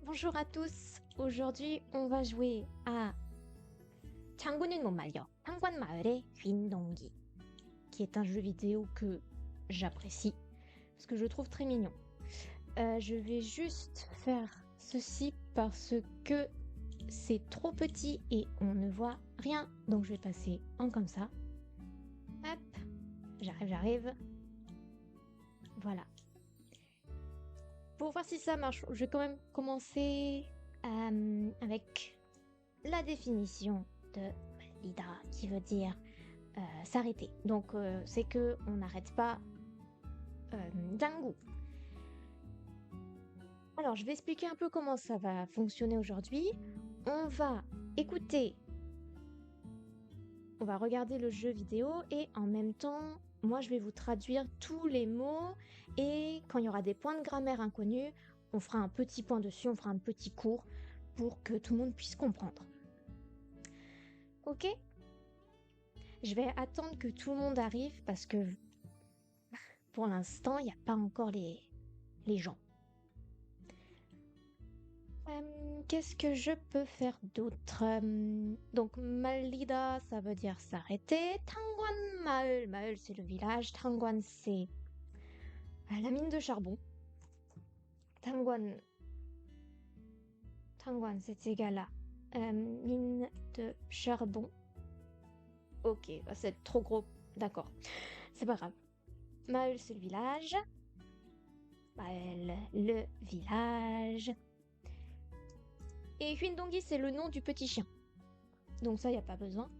Bonjour à tous. Aujourd'hui, on va jouer à 장군은 못 말려. 상관마을의 윈동기, qui est un jeu vidéo que j'apprécie parce que je le trouve très mignon. Je vais juste faire ceci parce que c'est trop petit et on ne voit rien. Donc je vais passer en comme ça. Hop, j'arrive. Voilà. Pour voir si ça marche, je vais quand même commencer avec la définition de Lida, qui veut dire s'arrêter. Donc c'est que on n'arrête pas Django. Alors je vais expliquer un peu comment ça va fonctionner aujourd'hui. On va écouter, on va regarder le jeu vidéo et en même temps, moi je vais vous traduire tous les mots et quand il y aura des points de grammaire inconnus, on fera un petit point dessus, on fera un petit cours pour que tout le monde puisse comprendre. Ok? Je vais attendre que tout le monde arrive parce que pour l'instant, il n'y a pas encore les gens. Qu'est-ce que je peux faire d'autre? Donc, Malida, ça veut dire s'arrêter. Tangwan Maul, Maul c'est le village. Tangwan, c'est la mine de charbon. Tangwan, Tangwan, c'est égal à mine de charbon. Ok, bah, c'est trop gros. D'accord, c'est pas grave. Maul, c'est le village. Maul, le village. Et Huindongi, c'est le nom du petit chien. Donc ça, il n'y a pas besoin.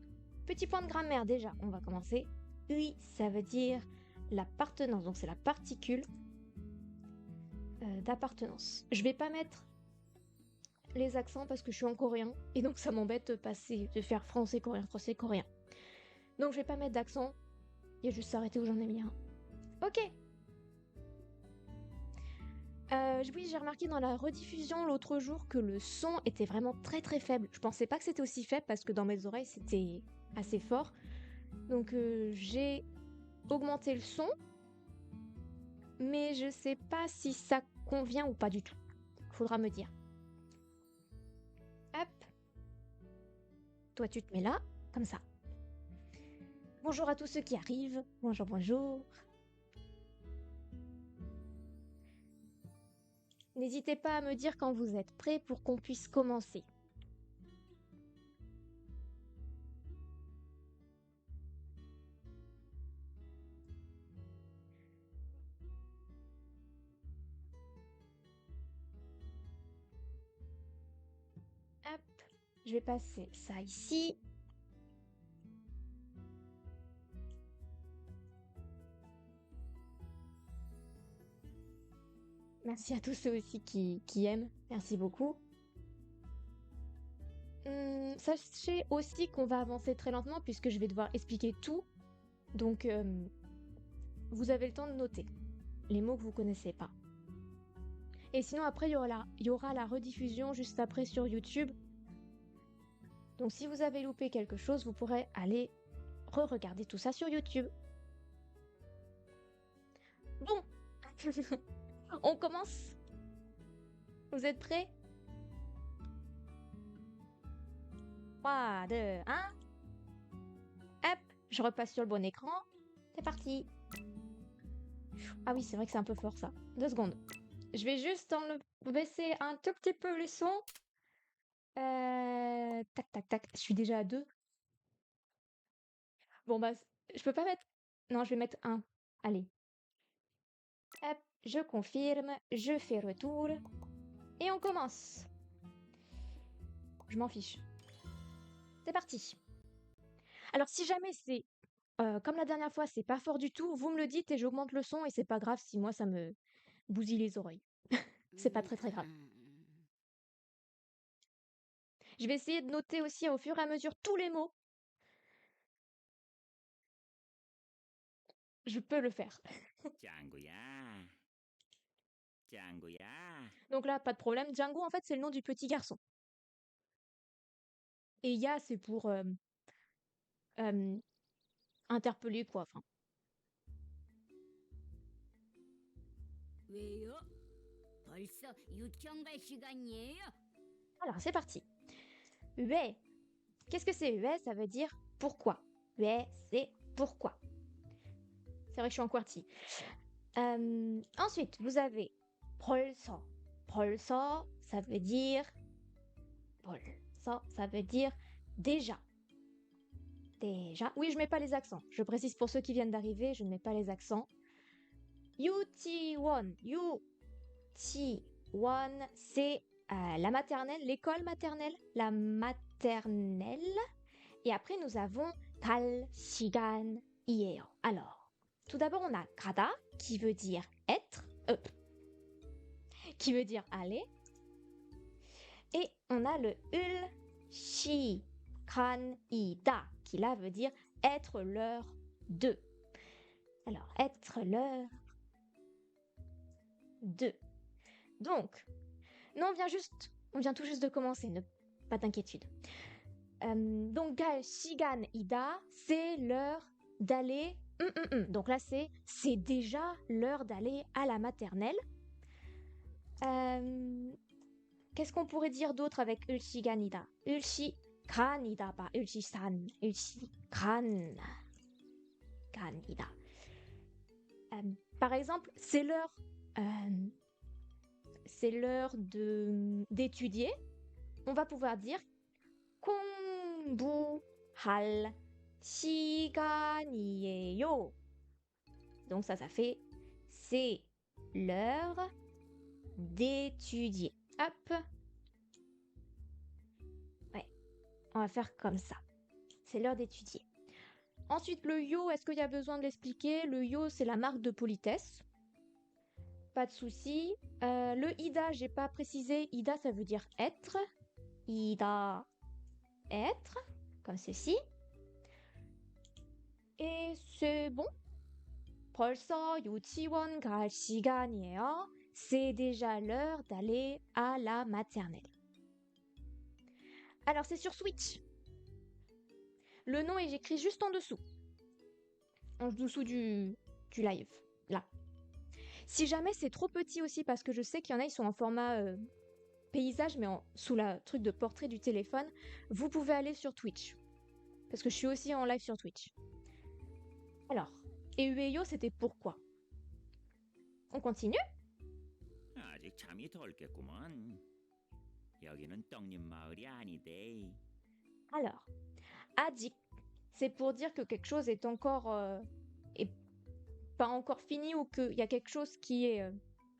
Petit point de grammaire déjà, on va commencer. Ui, ça veut dire l'appartenance, donc c'est la particule d'appartenance. Je vais pas mettre les accents parce que je suis en coréen, et donc ça m'embête de faire français-coréen, français-coréen. Donc je vais pas mettre d'accent, il y a juste s'arrêter où j'en ai mis un. Ok. Oui, j'ai remarqué dans la rediffusion l'autre jour que le son était vraiment très très faible. Je pensais pas que c'était aussi faible parce que dans mes oreilles c'était assez fort. Donc j'ai augmenté le son, mais je sais pas si ça convient ou pas du tout. Faudra me dire. Hop, toi tu te mets là, comme ça. Bonjour à tous ceux qui arrivent. Bonjour, bonjour. N'hésitez pas à me dire quand vous êtes prêts pour qu'on puisse commencer. Hop, je vais passer ça ici. Merci à tous ceux aussi qui aiment. Merci beaucoup. Sachez aussi qu'on va avancer très lentement puisque je vais devoir expliquer tout. Donc, vous avez le temps de noter les mots que vous connaissez pas. Et sinon, après, il y aura la rediffusion juste après sur YouTube. Donc, si vous avez loupé quelque chose, vous pourrez aller re-regarder tout ça sur YouTube. Bon, on commence. Vous êtes prêts? 3, 2, 1. Hop, je repasse sur le bon écran. C'est parti. Ah oui, c'est vrai que c'est un peu fort ça. 2 secondes. Je vais juste baisser un tout petit peu les sons. Tac, tac, tac. Je suis déjà à 2. Bon, bah, je peux pas mettre. Non, je vais mettre 1. Allez. Hop, je confirme. Je fais retour. Et on commence. Je m'en fiche. C'est parti. Alors, si jamais c'est comme la dernière fois, c'est pas fort du tout, vous me le dites et j'augmente le son et c'est pas grave si moi ça me bousille les oreilles. C'est pas très très grave. Je vais essayer de noter aussi au fur et à mesure tous les mots. Je peux le faire. 짱구야, 짱구야. Donc là, pas de problème. Django, en fait, c'est le nom du petit garçon. Et Ya, c'est pour euh, interpeller, quoi. Enfin, 왜요? 벌써 유치원 갈 시간이에요? Alors, c'est parti. 왜. Qu'est-ce que c'est 왜? Ça veut dire pourquoi. 왜, c'est pourquoi. C'est vrai que je suis en QWERTY. Ensuite, vous avez 벌써. 벌써, ça veut dire 벌써, ça veut dire déjà. Déjà. Oui, je mets pas les accents. Je précise pour ceux qui viennent d'arriver, je ne mets pas les accents. 유치원. 유치원, c'est la maternelle, l'école maternelle, la maternelle. Et après, nous avons 갈 시간이에요. Alors, tout d'abord, on a 가다, qui veut dire être, qui veut dire aller. Et on a le 을 시간이다, qui là veut dire être l'heure de. Alors, être l'heure de. Donc, non, on vient tout juste de commencer, pas d'inquiétude. Donc, 갈 시간이다, c'est l'heure d'aller. Donc là, c'est déjà l'heure d'aller à la maternelle. Qu'est-ce qu'on pourrait dire d'autre avec 을 시간이다? 을 시간이다, pas 을 시간, 을 시간이다. Par exemple, c'est l'heure d'étudier. On va pouvoir dire 공부할 시간이에요. Donc ça fait c'est l'heure d'étudier. Hop. Ouais, on va faire comme ça. C'est l'heure d'étudier. Ensuite, le yo, est-ce qu'il y a besoin de l'expliquer? Le yo, c'est la marque de politesse. Pas de souci. Le ida, j'ai pas précisé. Ida, ça veut dire être. Ida, être, comme ceci. Et c'est bon. 벌써 유치원 갈 시간이에요. C'est déjà l'heure d'aller à la maternelle. Alors, c'est sur Switch. Le nom est écrit juste en dessous. En dessous du live. Là. Si jamais c'est trop petit aussi, parce que je sais qu'il y en a, ils sont en format paysage, mais sous la truc de portrait du téléphone, vous pouvez aller sur Twitch. Parce que je suis aussi en live sur Twitch. Alors, Eueyo, c'était pourquoi? On continue? 아직 잠이 덜 깼구먼. 여기는 떡잎 마을이 아니대. Alors, adik, c'est pour dire que quelque chose est encore est pas encore fini ou qu'il y a quelque chose qui est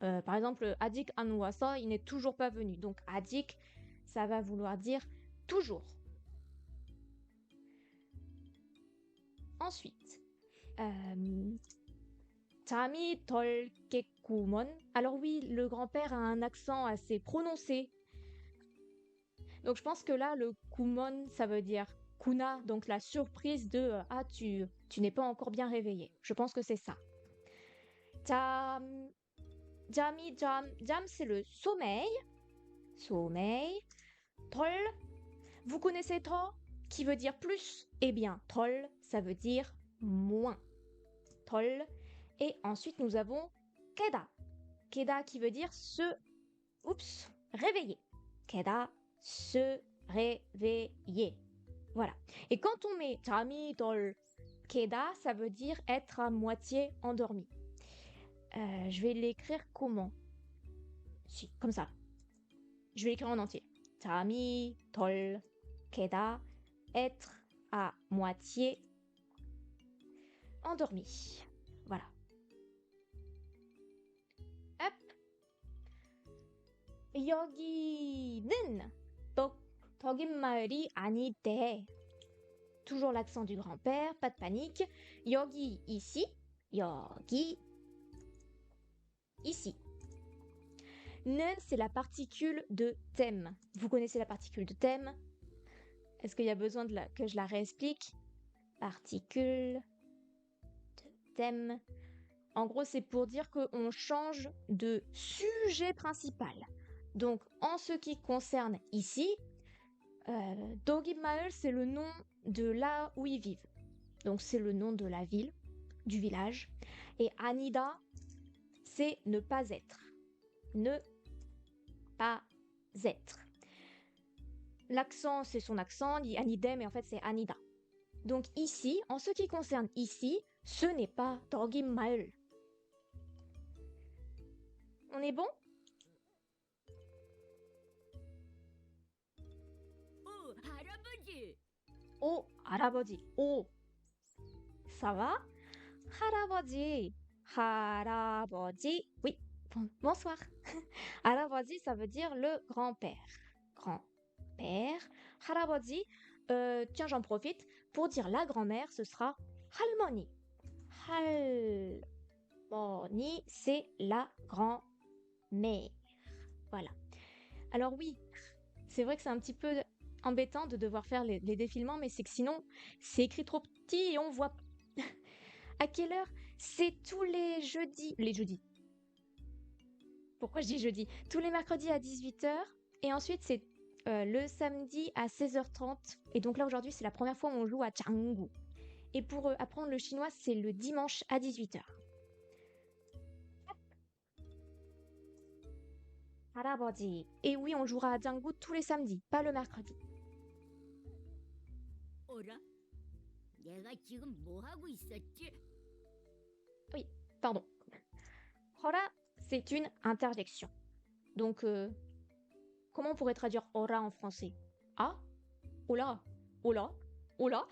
par exemple adik 안 와서, il n'est toujours pas venu. Donc adik, ça va vouloir dire toujours. Ensuite, 잠이 덜 깼구먼. Alors oui, le grand-père a un accent assez prononcé. Donc je pense que là, le kumon, ça veut dire kuna, donc la surprise de ah, tu n'es pas encore bien réveillé. Je pense que c'est ça. Jam, jam, c'est le sommeil. Sommeil. 덜, vous connaissez 더, qui veut dire plus? Eh bien, 덜, ça veut dire moins. 덜. Et ensuite, nous avons 깨다. 깨다 qui veut dire réveiller. 깨다, se réveiller. Voilà. Et quand on met 잠이 덜 깨다, ça veut dire être à moitié endormi. Je vais l'écrire comment? Si, comme ça. Je vais l'écrire en entier. 잠이 덜 깨다, être à moitié endormi. Voilà. Hop. 여기는 떡잎마을이 아니대. Toujours l'accent du grand-père, pas de panique. 여기, ici. 여기, ici. 는, c'est la particule de thème. Vous connaissez la particule de thème? Est-ce qu'il y a besoin que je la réexplique? Particule de thème. En gros, c'est pour dire qu'on change de sujet principal. Donc, en ce qui concerne ici, 떡잎마을, c'est le nom de là où ils vivent. Donc, c'est le nom de la ville, du village. Et 아니다, c'est ne pas être. Ne pas être. L'accent, c'est son accent, dit anide, mais en fait, c'est anida. Donc ici, en ce qui concerne ici, ce n'est pas Dogim Maul. On est bon? 오, 할아버지. Oh, 할아버지. Oh, ça va? 할아버지. 할아버지. Oui, bonsoir. 할아버지, ça veut dire le grand-père. Grand-père. 할아버지. Tiens, j'en profite. Pour dire la grand-mère, ce sera 할머니. 할머니, c'est la grand-mère. Voilà. Alors oui, c'est vrai que c'est un petit peu embêtant de devoir faire les défilements, mais c'est que sinon, c'est écrit trop petit et on voit à quelle heure. C'est tous les jeudis. Les jeudis. Pourquoi je dis jeudi? Tous les mercredis à 18h. Et ensuite, c'est le samedi à 16h30. Et donc là, aujourd'hui, c'est la première fois où on joue à Changu. Et pour apprendre le chinois, c'est le dimanche à 18h. 할아버지. Et oui, on jouera à Django tous les samedis, pas le mercredi. 어라? 내가 지금 뭐 하고 있었지? Oui, pardon. Hora, c'est une interjection. Donc, comment on pourrait traduire hora en français? Ah? Oula? Oula? Oula?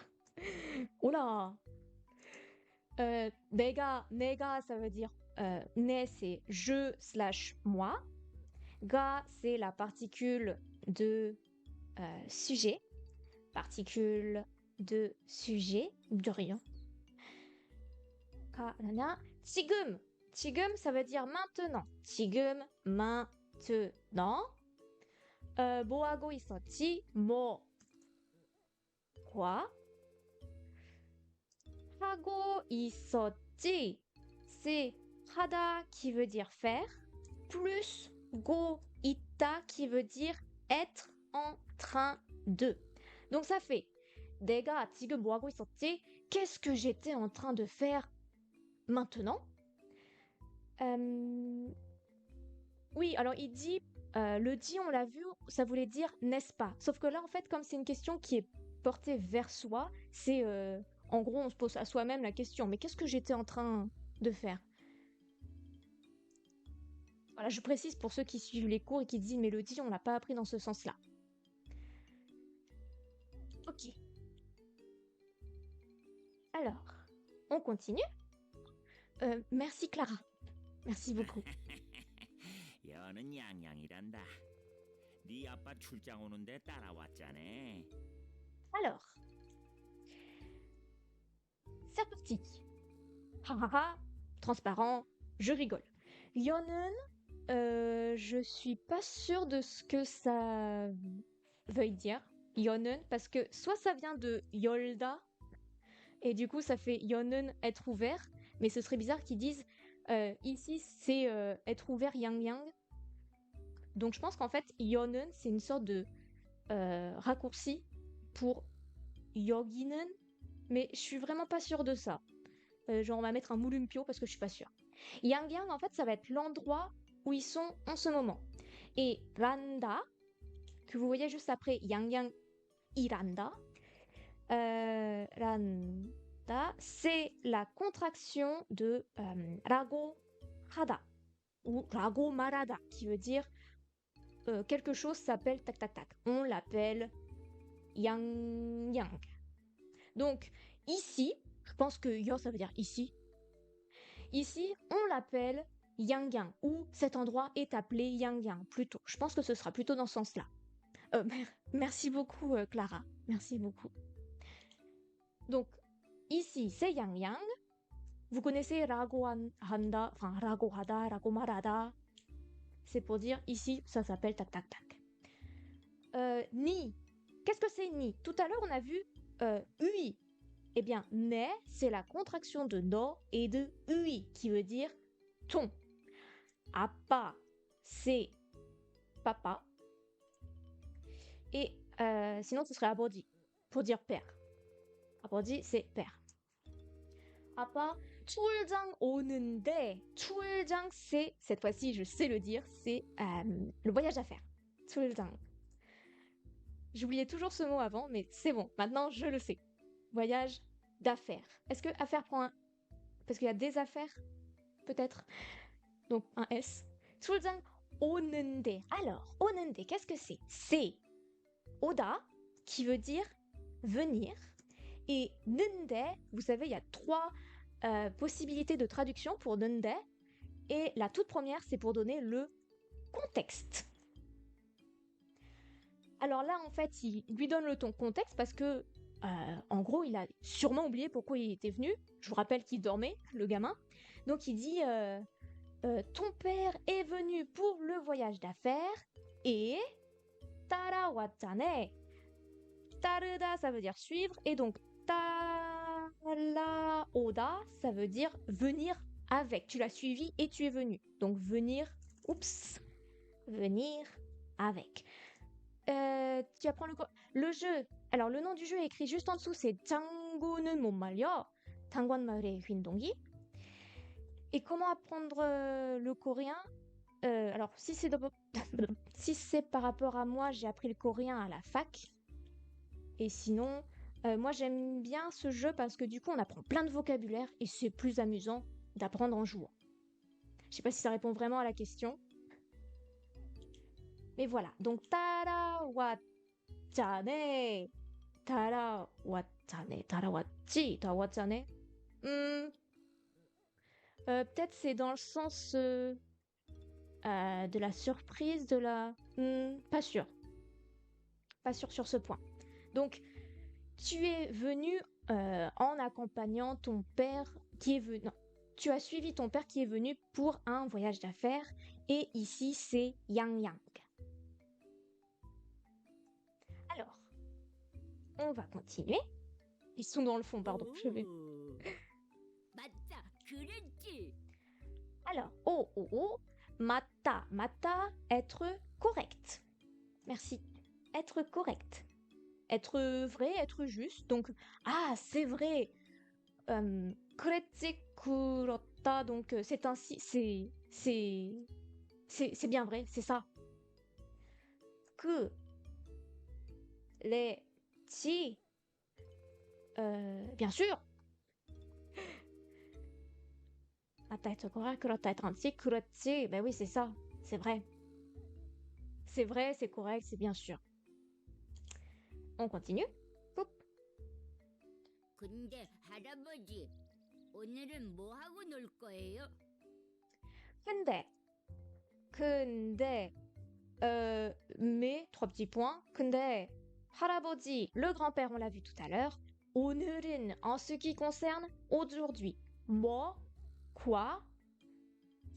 Oula? Nega, ça veut dire ne, c'est je slash moi. Ga, c'est la particule de sujet. Particule de sujet, de rien. Ka, nana. 지금. 지금, ça veut dire maintenant. 지금, maintenant. 뭐 하고 있었지? 뭐. Quoi? 하고 있었지. C'est 하다 qui veut dire faire, plus go 있다 qui veut dire être en train de. Donc ça fait 내가 지금 뭐 하고 있었지? Qu'est-ce que j'étais en train de faire maintenant? Oui, alors il dit, le dit, on l'a vu, ça voulait dire n'est-ce pas? Sauf que là, en fait, comme c'est une question qui est portée vers soi, c'est en gros, on se pose à soi-même la question, mais qu'est-ce que j'étais en train de faire? Voilà, je précise pour ceux qui suivent les cours et qui disent mais le dit, on l'a pas appris dans ce sens-là. Ok. Alors, on continue. Merci Clara. Merci beaucoup. 여는 양양이란다. 네 아빠 출장 오는데 따라왔잖아. Alors, c'est reparti. Hahaha, transparent, je rigole. Yonen, je suis pas sûre de ce que ça veuille dire. Yonen, parce que soit ça vient de Yolda, et du coup ça fait Yonen être ouvert, mais ce serait bizarre qu'ils disent ici c'est être ouvert yang yang. Donc je pense qu'en fait Yonen c'est une sorte de raccourci pour Yoginen, mais je suis vraiment pas sûre de ça. Genre on va mettre un moulumpio parce que je suis pas sûre. Yang yang en fait ça va être l'endroit où ils sont en ce moment. Et Randa, que vous voyez juste après yang yang iranda, Randa, c'est la contraction de rago hada ou rago marada, qui veut dire quelque chose s'appelle tac tac tac. On l'appelle yang yang. Donc ici, je pense que yo ça veut dire ici. Ici, on l'appelle yang yang ou cet endroit est appelé yang yang plutôt. Je pense que ce sera plutôt dans ce sens-là. Merci beaucoup Clara. Merci beaucoup. Donc, ici, c'est yang yang. Vous connaissez rago handa, enfin rago hada, rago marada. C'est pour dire ici, ça s'appelle tac tac tac. Ni. Qu'est-ce que c'est ni? Tout à l'heure, on a vu ui. Eh bien, ne, c'est la contraction de no et de ui, qui veut dire ton. Appa, c'est papa. Et sinon, ce serait abodi, pour dire père. Abodi, c'est père. Appa, 출장 오는데, 출장 c'est, cette fois-ci je sais le dire, c'est le voyage d'affaires. 출장. J'oubliais toujours ce mot avant, mais c'est bon, maintenant je le sais. Voyage d'affaires. Est-ce que affaires prend un... Parce qu'il y a des affaires, peut-être. Donc un S. 출장 오는데. Alors, 오는데, qu'est-ce que c'est? C'est 오다, qui veut dire venir. Et 는데, vous savez, il y a trois possibilités de traduction pour 는데. Et la toute première, c'est pour donner le contexte. Alors là, en fait, il lui donne le ton contexte parce que, en gros, il a sûrement oublié pourquoi il était venu. Je vous rappelle qu'il dormait, le gamin. Donc il dit ton père est venu pour le voyage d'affaires et 따라왔잖아. 따르다, ça veut dire suivre, et donc 따라오다, ça veut dire venir avec. Tu l'as suivi et tu es venu. Donc venir, venir avec. Tu apprends le jeu. Alors le nom du jeu est écrit juste en dessous, c'est 장구는 못 말려. 당관마을의 휜동기. Et comment apprendre le coréen? Alors si c'est si c'est par rapport à moi, j'ai appris le coréen à la fac. Et sinon, moi j'aime bien ce jeu parce que du coup on apprend plein de vocabulaire et c'est plus amusant d'apprendre en jouant. Je sais pas si ça répond vraiment à la question. Mais voilà, donc 따라왔잖아. 따라왔잖아. 따라왔지. 따라왔잖아. Peut-être c'est dans le sens de la surprise, de la... pas sûr. Pas sûr sur ce point. Donc, tu es venu en accompagnant ton père qui est venu... Non, tu as suivi ton père qui est venu pour un voyage d'affaires. Et ici, c'est Yang Yang. Alors, on va continuer. Ils sont dans le fond, pardon. Je vais... 맞다, 그랬지. Alors, 맞다, 맞다, être correct. Merci. Être correct. Être vrai, être juste. Donc, c'est vrai. 그랬지, 그렇다. Donc, c'est ainsi, c'est bien vrai, c'est ça. 그랬지. Bien sûr. 맞다, être correct, 그렇다, être ainsi, 그렇지. Ben oui, c'est ça. C'est vrai. C'est vrai, c'est correct, c'est bien sûr. On continue. Poup. 근데 할아버지, 오늘은 뭐 하고 놀 거예요? 근데, mais, trois petits points. 근데, 할아버지, le grand-père, on l'a vu tout à l'heure. 오늘은, en ce qui concerne aujourd'hui. 뭐, quoi,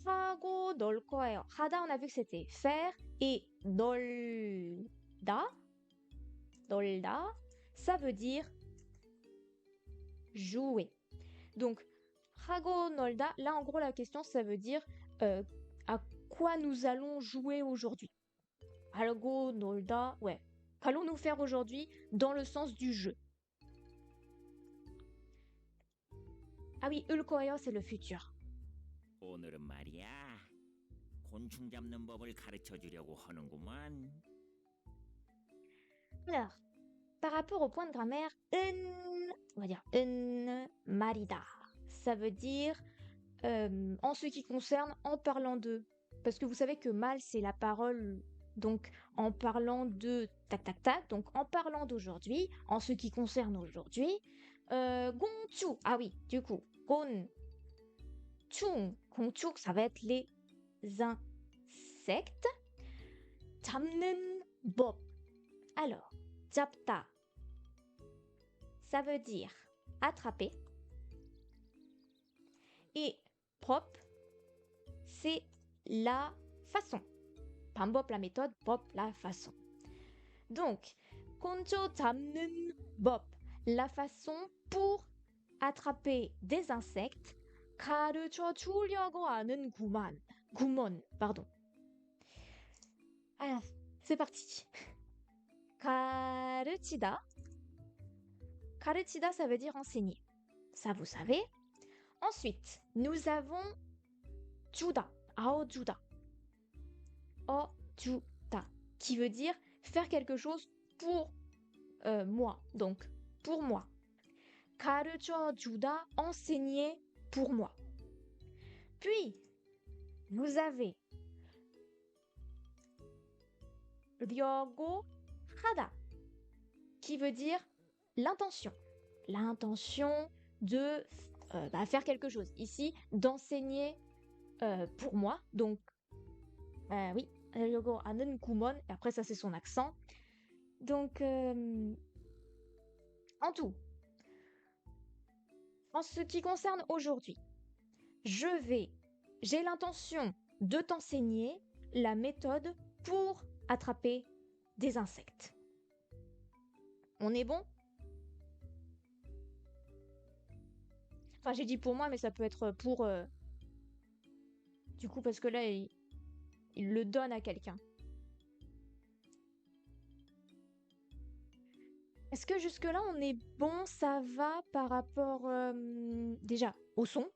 하고 놀 거예요. 하다, on a vu que c'était faire. Et 놀다, ça veut dire jouer. Donc, 하고 놀다, là en gros la question ça veut dire à quoi nous allons jouer aujourd'hui. 하고 놀다, ouais. Qu'allons-nous faire aujourd'hui dans le sens du jeu. Ah oui, 을 거예요, c'est le futur. 오늘은 말이야. 곤충 잡는 법을 가르쳐 주려고 하는구만. Alors, par rapport au point de grammaire, on va dire 말이다. Ça veut dire en ce qui concerne, en parlant de. Parce que vous savez que mal, c'est la parole, donc en parlant de tac tac tac, donc en parlant d'aujourd'hui, en ce qui concerne aujourd'hui, 곤충. Ah oui, du coup, 곤충. 곤충, ça va être les insectes. 잡는 법. Alors, 잡다, ça veut dire attraper. Et 법, c'est la façon. 방법, la méthode, 법, la façon. Donc, 곤충 잡는 법, la façon pour attraper des insectes. 가르쳐 주려고 하는 구먼, pardon. Alors, c'est parti. 가르치다. 가르치다, ça veut dire enseigner. Ça, vous savez. Ensuite, nous avons juda, ao juda, o juda, qui veut dire faire quelque chose pour moi, donc pour moi. 가르쳐 주다, enseigner pour moi. Puis, vous avez 려고 하다, qui veut dire l'intention. L'intention de faire quelque chose. Ici, d'enseigner pour moi. Donc, oui, 려고 하는 구먼. Et après, ça, c'est son accent. Donc, en tout, en ce qui concerne aujourd'hui, j'ai l'intention de t'enseigner la méthode pour attraper des insectes. On est bon? Enfin, j'ai dit pour moi, mais ça peut être pour... Du coup, parce que là, il le donne à quelqu'un. Est-ce que jusque-là, on est bon? Ça va par rapport déjà au son?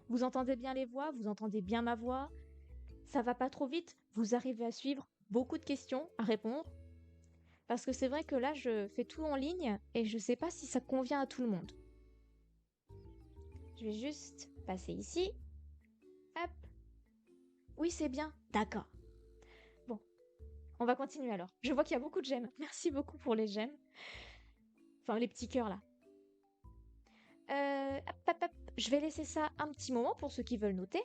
Vous entendez bien les voix? Vous entendez bien ma voix? Ça va pas trop vite? Vous arrivez à suivre? Beaucoup de questions à répondre? Parce que c'est vrai que là, je fais tout en ligne et je sais pas si ça convient à tout le monde. Je vais juste passer ici. Hop. Oui, c'est bien. D'accord. Bon. On va continuer alors. Je vois qu'il y a beaucoup de j'aime. Merci beaucoup pour les j'aime. Enfin, les petits cœurs là. Hop, hop, hop. Je vais laisser ça un petit moment pour ceux qui veulent noter.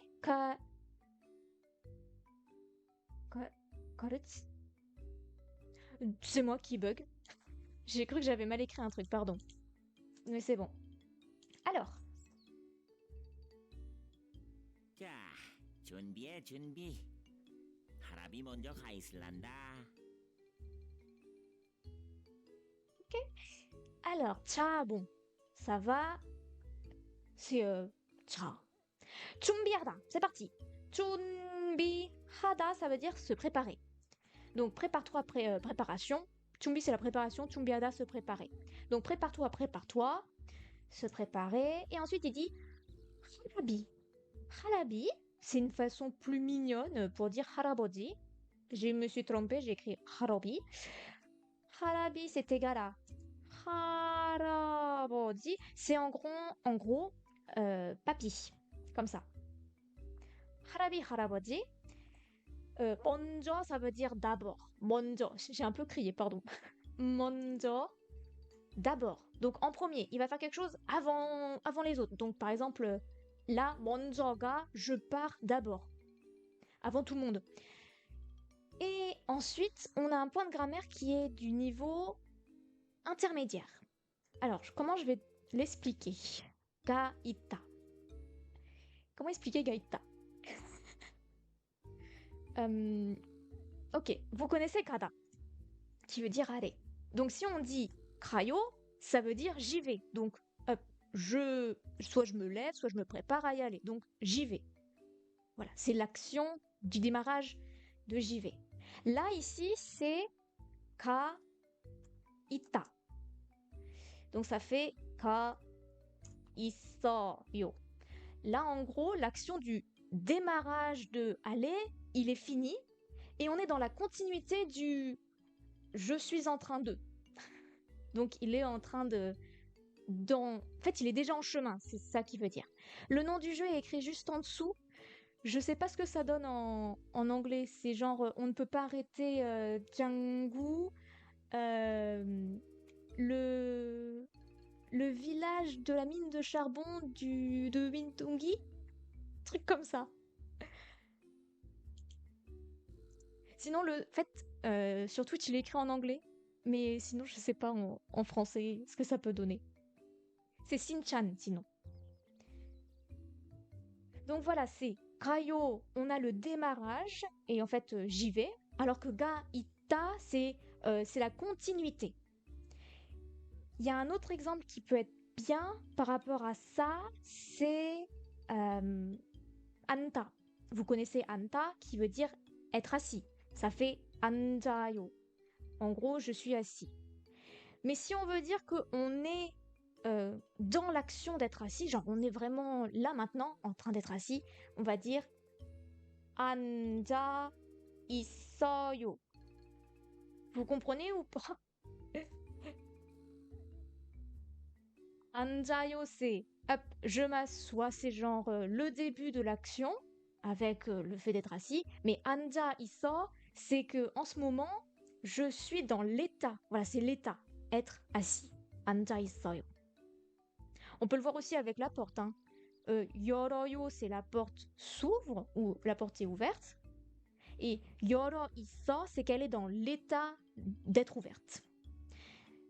C'est moi qui bug. J'ai cru que j'avais mal écrit un truc, pardon. Mais c'est bon. Alors, 자, 준비해 준비. 하랍이 먼저 가 있을란다. 자, bon, ça va. C'est 자. 준비하다, c'est parti. 준비하다, ça veut dire se préparer. Donc prépare-toi, préparation. 준비, c'est la préparation. 준비하다, se préparer. Donc prépare-toi, prépare-toi. Se préparer. Et ensuite, il dit halabi. Halabi, c'est une façon plus mignonne pour dire 할아버지. Je me suis trompée, j'ai écrit harabi. Halabi, c'est égal à 할아버지, c'est en gros papy, comme ça. 할아비, 할아버지. 먼저, ça veut dire d'abord. 먼저, j'ai un peu crié, pardon. 먼저, d'abord. Donc en premier, il va faire quelque chose avant les autres. Donc par exemple, là, 먼저가, je pars d'abord. Avant tout le monde. Et ensuite, on a un point de grammaire qui est du niveau intermédiaire. Alors, comment je vais l'expliquer? Gaïta. Comment expliquer gaïta? Ok, vous connaissez 가다, qui veut dire aller. Donc si on dit 가요, ça veut dire j'y vais. Donc soit je me lève, soit je me prépare à y aller. Donc j'y vais. Voilà, c'est l'action du démarrage de j'y vais. Là, ici, c'est 가 있다. Donc ça fait 가 있어요. Là, en gros, l'action du démarrage de aller, il est fini. Et on est dans la continuité du je suis en train de. Donc il est en train de... En fait, il est déjà en chemin, c'est ça qui veut dire. Le nom du jeu est écrit juste en dessous. Je sais pas ce que ça donne en anglais. C'est genre, on ne peut pas arrêter Django. Le village de la mine de charbon de Wintungi. Truc comme ça. Sinon, sur Twitch, il est écrit en anglais. Mais sinon, je sais pas en français ce que ça peut donner. C'est Shin-chan, sinon. Donc voilà, c'est 가요, on a le démarrage, et en fait, j'y vais. Alors que ga ita, c'est la continuité. Il y a un autre exemple qui peut être bien par rapport à ça, c'est anta. Vous connaissez anta, qui veut dire être assis. Ça fait 앉아요. En gros, je suis assis. Mais si on veut dire qu'on est dans l'action d'être assis, genre on est vraiment là maintenant en train d'être assis, on va dire 앉아 있어요. Vous comprenez ou pas? 앉아요, c'est hop, je m'assois, c'est genre le début de l'action avec le fait d'être assis, mais 앉아 있어, c'est que en ce moment, je suis dans l'état. Voilà, c'est l'état, être assis. 앉아 있어요. On peut le voir aussi avec la porte. Hein. 열어요, c'est la porte s'ouvre ou la porte est ouverte. Et 열어 있어, c'est qu'elle est dans l'état d'être ouverte.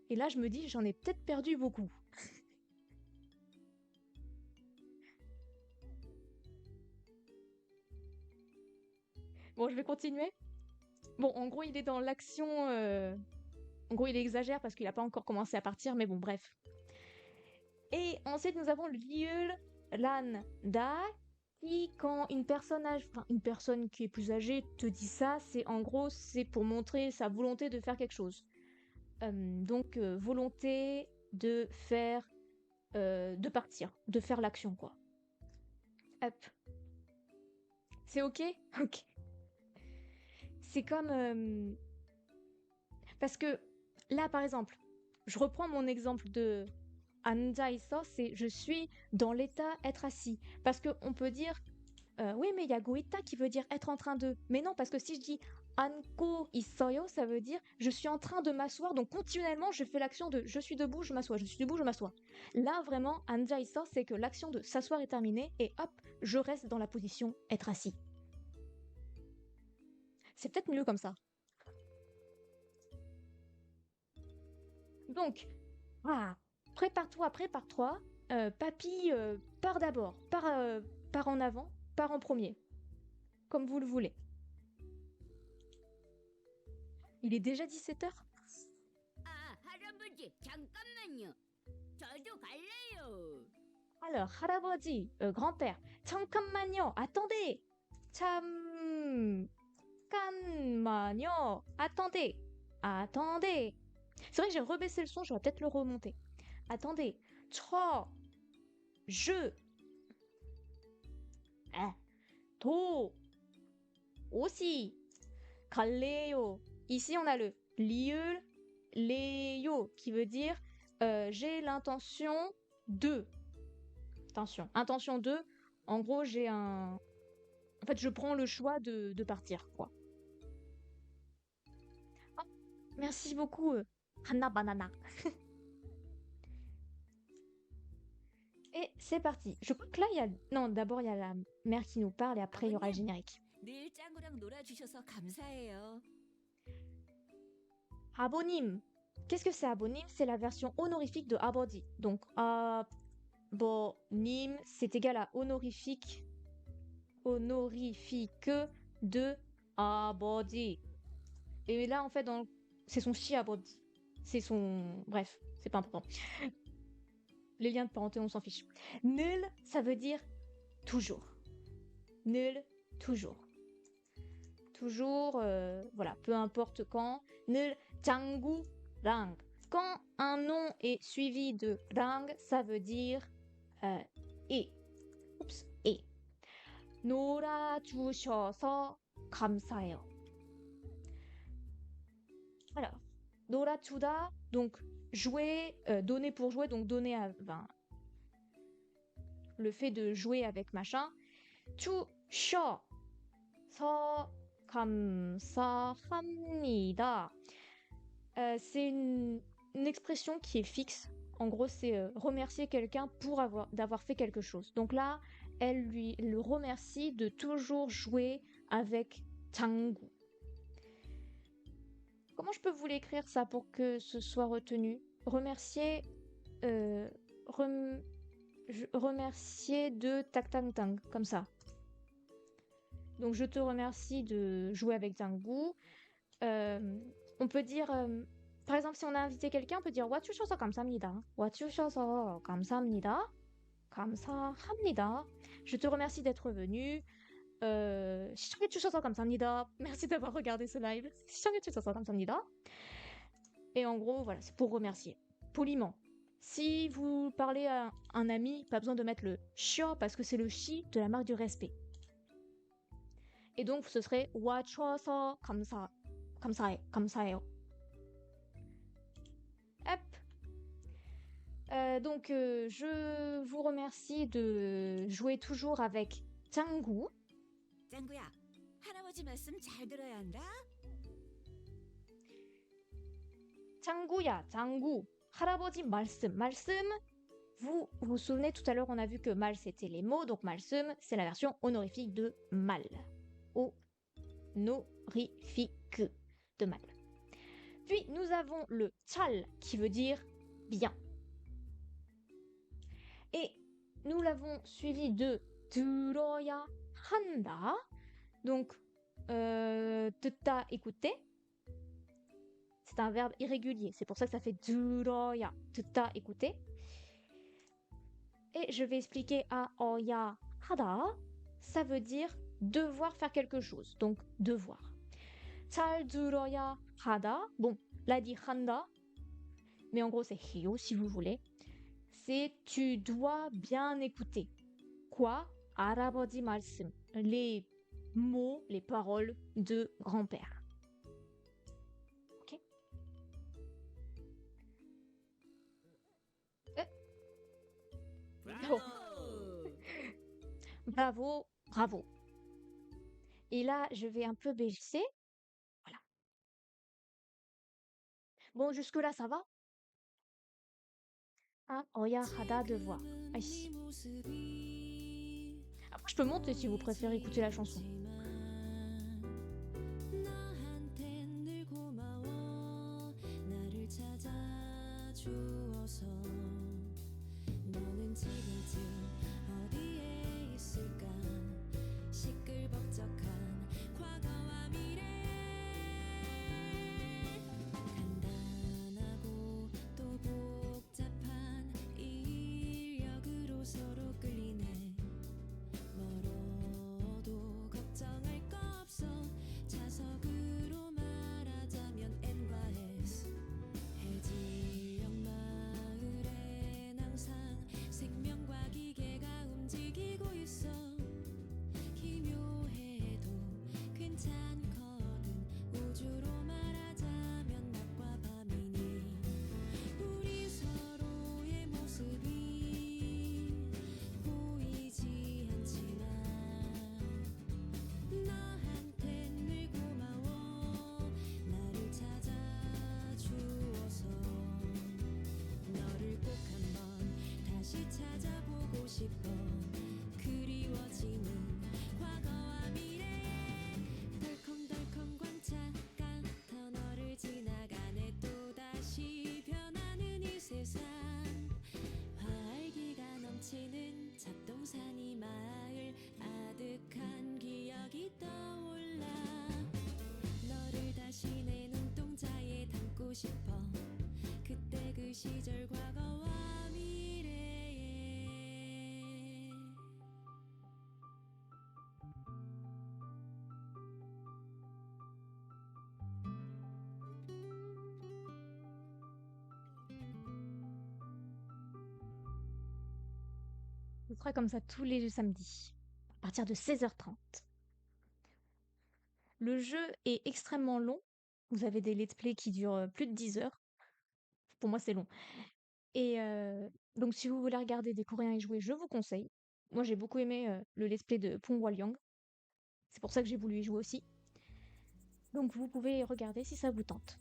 Et là, je me dis, j'en ai peut-être perdu beaucoup. Bon, je vais continuer. Bon, en gros, il est dans l'action. En gros, il exagère parce qu'il n'a pas encore commencé à partir, mais bon, bref. Et ensuite, nous avons le liul lan da, qui, quand une personne qui est plus âgée te dit ça, c'est en gros, c'est pour montrer sa volonté de faire quelque chose. Donc, volonté de faire, de partir, de faire l'action, quoi. Hop. C'est ok? Ok. C'est comme... Parce que là, par exemple, je reprends mon exemple de 앉아 있어, c'est je suis dans l'état être assis. Parce qu'on peut dire, oui, mais il y a goïta qui veut dire être en train de. Mais non, parce que si je dis 앉고 있어요, ça veut dire je suis en train de m'asseoir. Donc continuellement, je fais l'action de je suis debout, je m'assois, je suis debout, je m'assois. Là, vraiment, 앉아 있어, c'est que l'action de s'asseoir est terminée et hop, je reste dans la position être assis. C'est peut-être mieux comme ça. Donc, voilà. Prépare-toi. Papy part d'abord. Part en avant, part en premier. Comme vous le voulez. Il est déjà 17h. 아, 할아버지, 잠깐만요. 저도 갈래요. Alors, 할아버지, grand-père, 잠깐만요, attendez. 잠깐만요, attendez. C'est vrai que j'ai rebaissé le son, je vais peut-être le remonter. Attendez. Je. 도. aussi. 갈래요. Ici, on a le liul, léyo, qui veut dire j'ai l'intention de. Attention, intention de. En gros, j'ai un. En fait, je prends le choix de partir, quoi. Oh, merci beaucoup, Hanna Banana. Et c'est parti. Je crois que là, il y a... Non, d'abord, il y a la mère qui nous parle et après, il y aura le générique. 늘 짱구랑 놀아주셔서 감사해요. Abonim. Qu'est-ce que c'est abonim? C'est la version honorifique de abodi. Donc, abonim, c'est égal à honorifique de abodi. Et là, en fait, c'est son chi abodi. C'est son... Bref, c'est pas important. Les liens de parenté, on s'en fiche. Nul, ça veut dire toujours. Nul, toujours. Toujours, voilà, peu importe quand. Nul, 장구, 랑. Quand un nom est suivi de 랑, ça veut dire et. Oups, et. 놀아주셔서 감사해요. Alors, 놀아주다, donc jouer, donner pour jouer, donc donner à... le fait de jouer avec machin. 주셔서 감사합니다. C'est une expression qui est fixe. En gros, c'est remercier quelqu'un pour d'avoir fait quelque chose. Donc là, elle le remercie de toujours jouer avec 장구. Comment je peux vous l'écrire ça pour que ce soit retenu? Remercier... remercier de tac tac tang, comme ça. Donc je te remercie de jouer avec 장구. On peut dire... par exemple, si on a invité quelqu'un, on peut dire 와주셔서 감사합니다. 와주셔서 감사합니다. 감사합니다. Je te remercie d'être venu. 시청해주셔서 감사합니다. Merci d'avoir regardé ce live. 시청해주셔서 감사합니다. Et en gros, voilà, c'est pour remercier. Poliment. Si vous parlez à un ami, pas besoin de mettre le shio parce que c'est le shi de la marque du respect. Et donc ce serait 와줘서 감사해요. Hop. Donc je vous remercie de jouer toujours avec 짱구. 짱구야, 할아버지 말씀 잘 들어야 한다. 짱구야, 짱구. 할아버지 말씀. 말씀, vous vous souvenez, tout à l'heure, on a vu que mal, c'était les mots. Donc, 말씀, c'est la version honorifique de mal. Honorifique de mal. Puis, nous avons le 잘, qui veut dire bien. Et nous l'avons suivi de 들어야 한다. Donc, 듣다, écouter. C'est un verbe irrégulier, c'est pour ça que ça fait 들어야, 듣다, écouter. Et je vais expliquer 어야 하다, ça veut dire devoir faire quelque chose, donc devoir. 잘 들어야 하다, bon, là dit 한다, mais en gros c'est 해요 si vous voulez. C'est tu dois bien écouter. Quoi? 할아버지 말씀, les mots, les paroles de grand-père. 브라보! Bravo, bravo. Et là, je vais un peu baisser. Voilà. Bon, jusque-là, ça va? Hein, 어야 하다, devoir. Aïe. Après, je peux monter si vous préférez écouter la chanson. 너한텐 늘 고마워 나를 찾아주어서 너는 지금쯤 어디에 있을까 시끌벅적한 과거와 미래 간단하고 또 복잡한 인력으로 서로 끌리네 멀어도 걱정할 거 없어 자석으로 말하자면 N과 S 해질녘 마을엔 항상 생명과 기계가 움직이고 있어 기묘해도 괜찮거든 우주로 말하자면 낮과 밤이니 우리 서로의 모습이 보이지 않지만 너한텐 늘 고마워 나를 찾아주어서 너를 꼭 한번 다시 찾아보고 싶어 그리워지는 과거와 미래에 덜컹덜컹 광착각 터널을 지나가네 또다시 변하는 이 세상 활기가 넘치는 잡동산 이 마을 아득한 기억이 떠올라 너를 다시 내 눈동자에 담고 싶어 그때 그 시절 과거와 미래에 Je ferai comme ça tous les samedis, à partir de 16h30. Le jeu est extrêmement long. Vous avez des let's play qui durent plus de 10 heures. Pour moi, c'est long. Et donc, si vous voulez regarder des Coréens y jouer, je vous conseille. Moi, j'ai beaucoup aimé le let's play de Pong Walyang. C'est pour ça que j'ai voulu y jouer aussi. Donc, vous pouvez regarder si ça vous tente.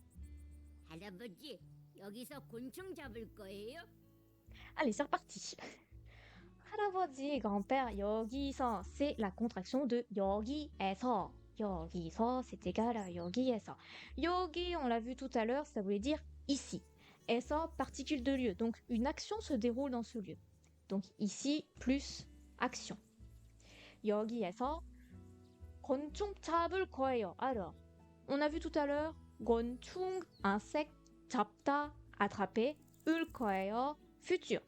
할아버지, 여기서 곤충 잡을 거예요? Allez, c'est reparti. 할아버지, grand-père, 여기서, c'est la contraction de 여기에서. 여기서, c'est égal à 여기에서. 여기, on l'a vu tout à l'heure, ça voulait dire ici. 에서, particule de lieu. Donc, une action se déroule dans ce lieu. Donc, ici, plus action. 여기에서 곤충 잡을 거예요. Alors, on a vu tout à l'heure, 곤충, insecte, 잡다, attraper, 을 거예요, futur.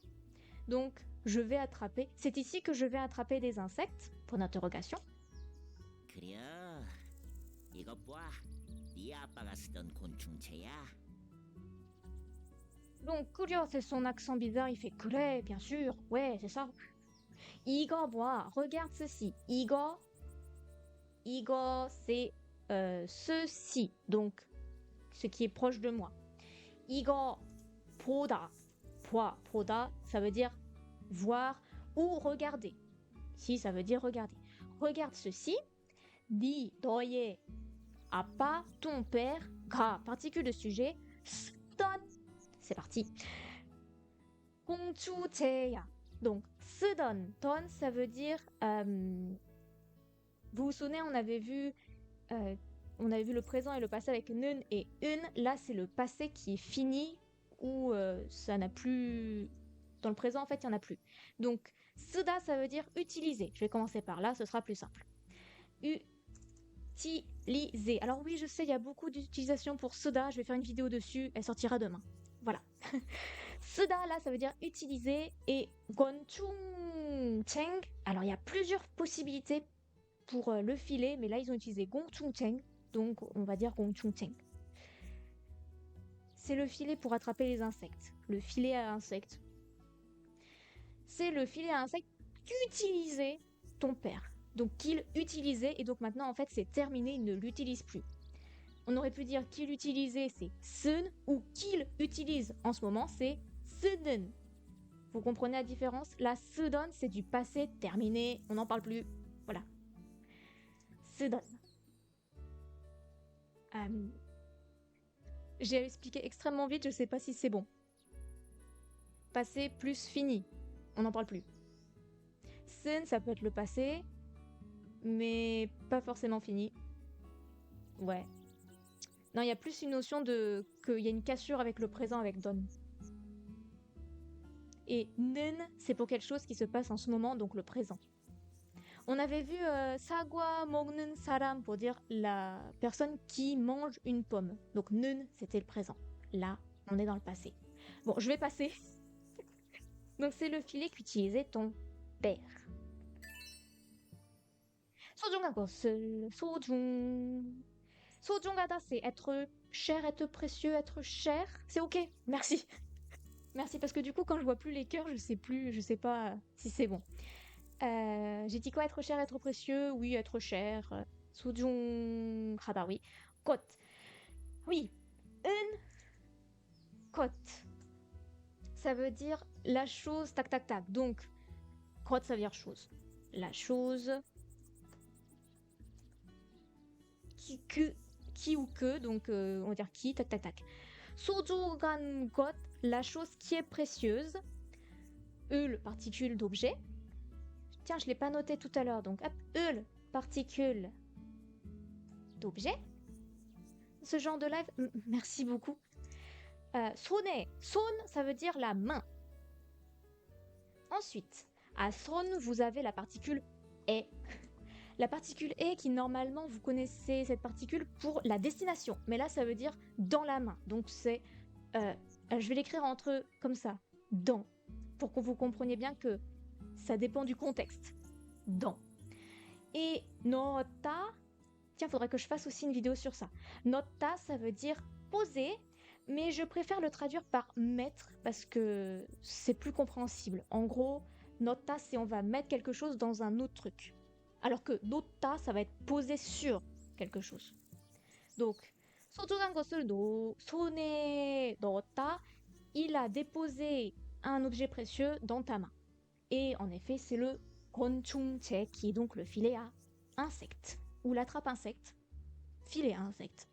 Donc, je vais attraper. C'est ici que je vais attraper des insectes, pour d'interrogation. 그려. 이것 봐. 네 아빠가 쓰던 곤충체야. Donc, donc 끓여, c'est son accent bizarre, il fait 그래, bien sûr, ouais, c'est ça. 이거 봐, regarde ceci. 이거 c'est ceci, donc ce qui est proche de moi. 이거 보다, 보다, ça veut dire voir ou regarder. Si, ça veut dire regarder. Regarde ceci. 네, 너의 아빠, ton père, 가, particule de sujet, 쓰던, c'est parti. 공주제야. Donc, 쓰던, 던, ça veut dire, vous vous souvenez, on avait vu le présent et le passé avec 는 et une. Là, c'est le passé qui est fini ou ça n'a plus. Dans le présent, en fait, il n'y en a plus. Donc, 쓰다, ça veut dire utiliser. Je vais commencer par là, ce sera plus simple. Utiliser. Alors oui, je sais, il y a beaucoup d'utilisations pour 쓰다. Je vais faire une vidéo dessus. Elle sortira demain. Voilà. 쓰다, là, ça veut dire utiliser. Et 권충쟁. Alors, il y a plusieurs possibilités pour le filet, mais là, ils ont utilisé 공충쟁. Donc, on va dire 공충쟁. C'est le filet pour attraper les insectes. Le filet à insectes. C'est le filet à insectes qu'utilisait ton père. Donc qu'il utilisait, et donc maintenant en fait c'est terminé, il ne l'utilise plus. On aurait pu dire qu'il utilisait, c'est 쓴, ou qu'il utilise en ce moment, c'est 쓰는. Vous comprenez la différence? La 쓰던, c'est du passé terminé, on n'en parle plus. Voilà. 쓰던. J'ai expliqué extrêmement vite, je sais pas si c'est bon. Passé plus fini. On n'en parle plus. 쓴, ça peut être le passé, mais pas forcément fini. Ouais. Non, il y a plus une notion de qu'il y a une cassure avec le présent, avec don. Et 는, c'est pour quelque chose qui se passe en ce moment, donc le présent. On avait vu 사과 먹는 사람 pour dire la personne qui mange une pomme. Donc 는, c'était le présent. Là, on est dans le passé. Bon, je vais passer. Donc c'est le filet qu'utilisait ton père. 소중한 것을 소중하다, c'est être cher, être précieux, être cher. C'est ok, merci. Merci, parce que du coup, quand je vois plus les cœurs, je sais pas si c'est bon. J'ai dit quoi? Être cher, être précieux? Oui, être cher. 소중하다, oui. 것. Oui. 은 것. Ça veut dire la chose, tac, tac, tac. Donc, 것, ça veut dire chose. La chose qui ou que, donc on va dire qui, tac, tac, tac. 소중한 것, la chose qui est précieuse. 을, particule d'objet. Tiens, je l'ai pas noté tout à l'heure, donc hop, 을, particule d'objet. Ce genre de live, merci beaucoup. 손에, 손, ça veut dire la main. Ensuite, à 손, vous avez la particule 에. La particule 에 qui, normalement, vous connaissez cette particule pour la destination. Mais là, ça veut dire dans la main. Donc, c'est... je vais l'écrire entre eux comme ça. Dans. Pour que vous compreniez bien que ça dépend du contexte. Dans. Et 넣었다... Tiens, faudrait que je fasse aussi une vidéo sur ça. 넣었다, ça veut dire poser, mais je préfère le traduire par mettre parce que c'est plus compréhensible. En gros, 넣었다, c'est on va mettre quelque chose dans un autre truc. Alors que 놓다, ça va être posé sur quelque chose. Donc, 소중한 것을 손에 넣었다, il a déposé un objet précieux dans ta main. Et en effet, c'est le 권충제 qui est donc le filet à insectes. Ou l'attrape-insecte, filet à insecte.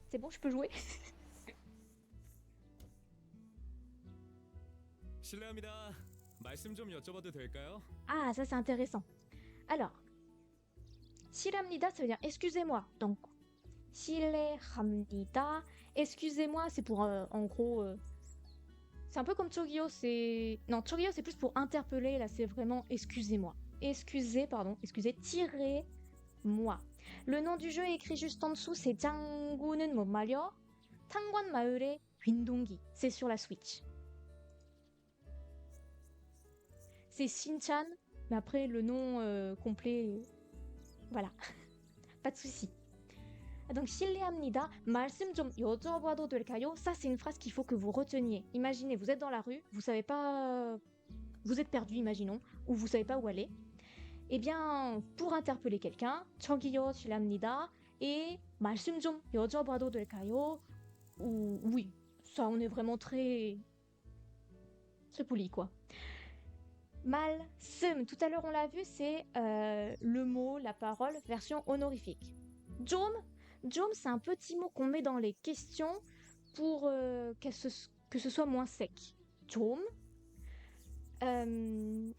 C'est bon, je peux jouer? 실례합니다. 말씀 좀 여쭤봐도 될까요? Ah, ça c'est intéressant. Alors, 실례합니다, ça veut dire excusez-moi. Donc, 실례합니다, excusez-moi, c'est pour en gros. C'est un peu comme Chogyo, c'est. Non, Chogyo c'est plus pour interpeller, là c'est vraiment excusez-moi. Excusez, tirez-moi. Le nom du jeu est écrit juste en dessous, c'est 짱구는 못 말려, 탄관 마을의 윈동기. C'est sur la Switch. C'est Shinchan, mais après le nom complet, voilà, pas de souci. Donc 실례합니다. 말씀 좀 여쭤봐도 될까요? Ça c'est une phrase qu'il faut que vous reteniez. Imaginez, vous êtes dans la rue, vous savez pas, vous êtes perdu, imaginons, ou vous savez pas où aller. Eh bien, pour interpeller quelqu'un, 저기요 실례합니다. Et 말씀 좀 여쭤봐도 될까요? Ou oui, ça on est vraiment très poli quoi. 말씀, tout à l'heure on l'a vu, c'est le mot, la parole, version honorifique. 좀, c'est un petit mot qu'on met dans les questions pour que ce soit moins sec. 좀.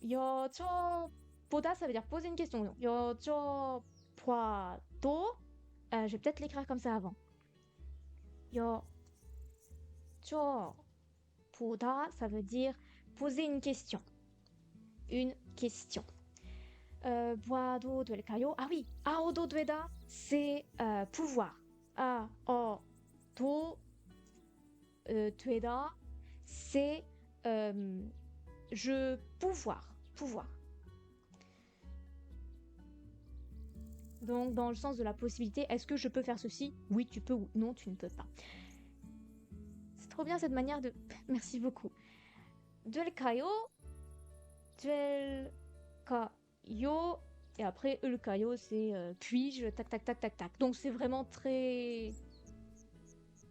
여쭤보다, ça veut dire poser une question. 여쭤봐도, je vais peut-être l'écrire comme ça avant. 여쭤보다, ça veut dire poser une question. Une question. 봐도 될까요? Ah oui, 아어도 되다, c'est pouvoir. 아어도 되다, c'est je pouvoir. Donc dans le sens de la possibilité, est-ce que je peux faire ceci? Oui, tu peux, ou non, tu ne peux pas. C'est trop bien cette manière de... Merci beaucoup. 될까요? 될까요? Et après, 을까요, c'est puis-je, tac, tac, tac, tac, tac. Donc c'est vraiment très...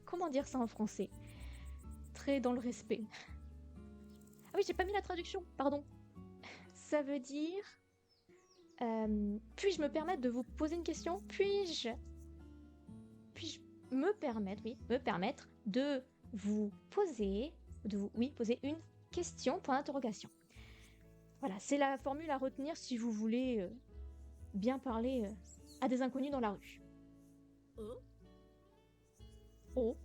Comment dire ça en français? Très dans le respect. Ah oui, j'ai pas mis la traduction, pardon. Ça veut dire... puis-je me permettre de vous poser une question? Puis-je me permettre de vous poser... poser une question, point d'interrogation. Voilà, c'est la formule à retenir si vous voulez bien parler à des inconnus dans la rue. Oh.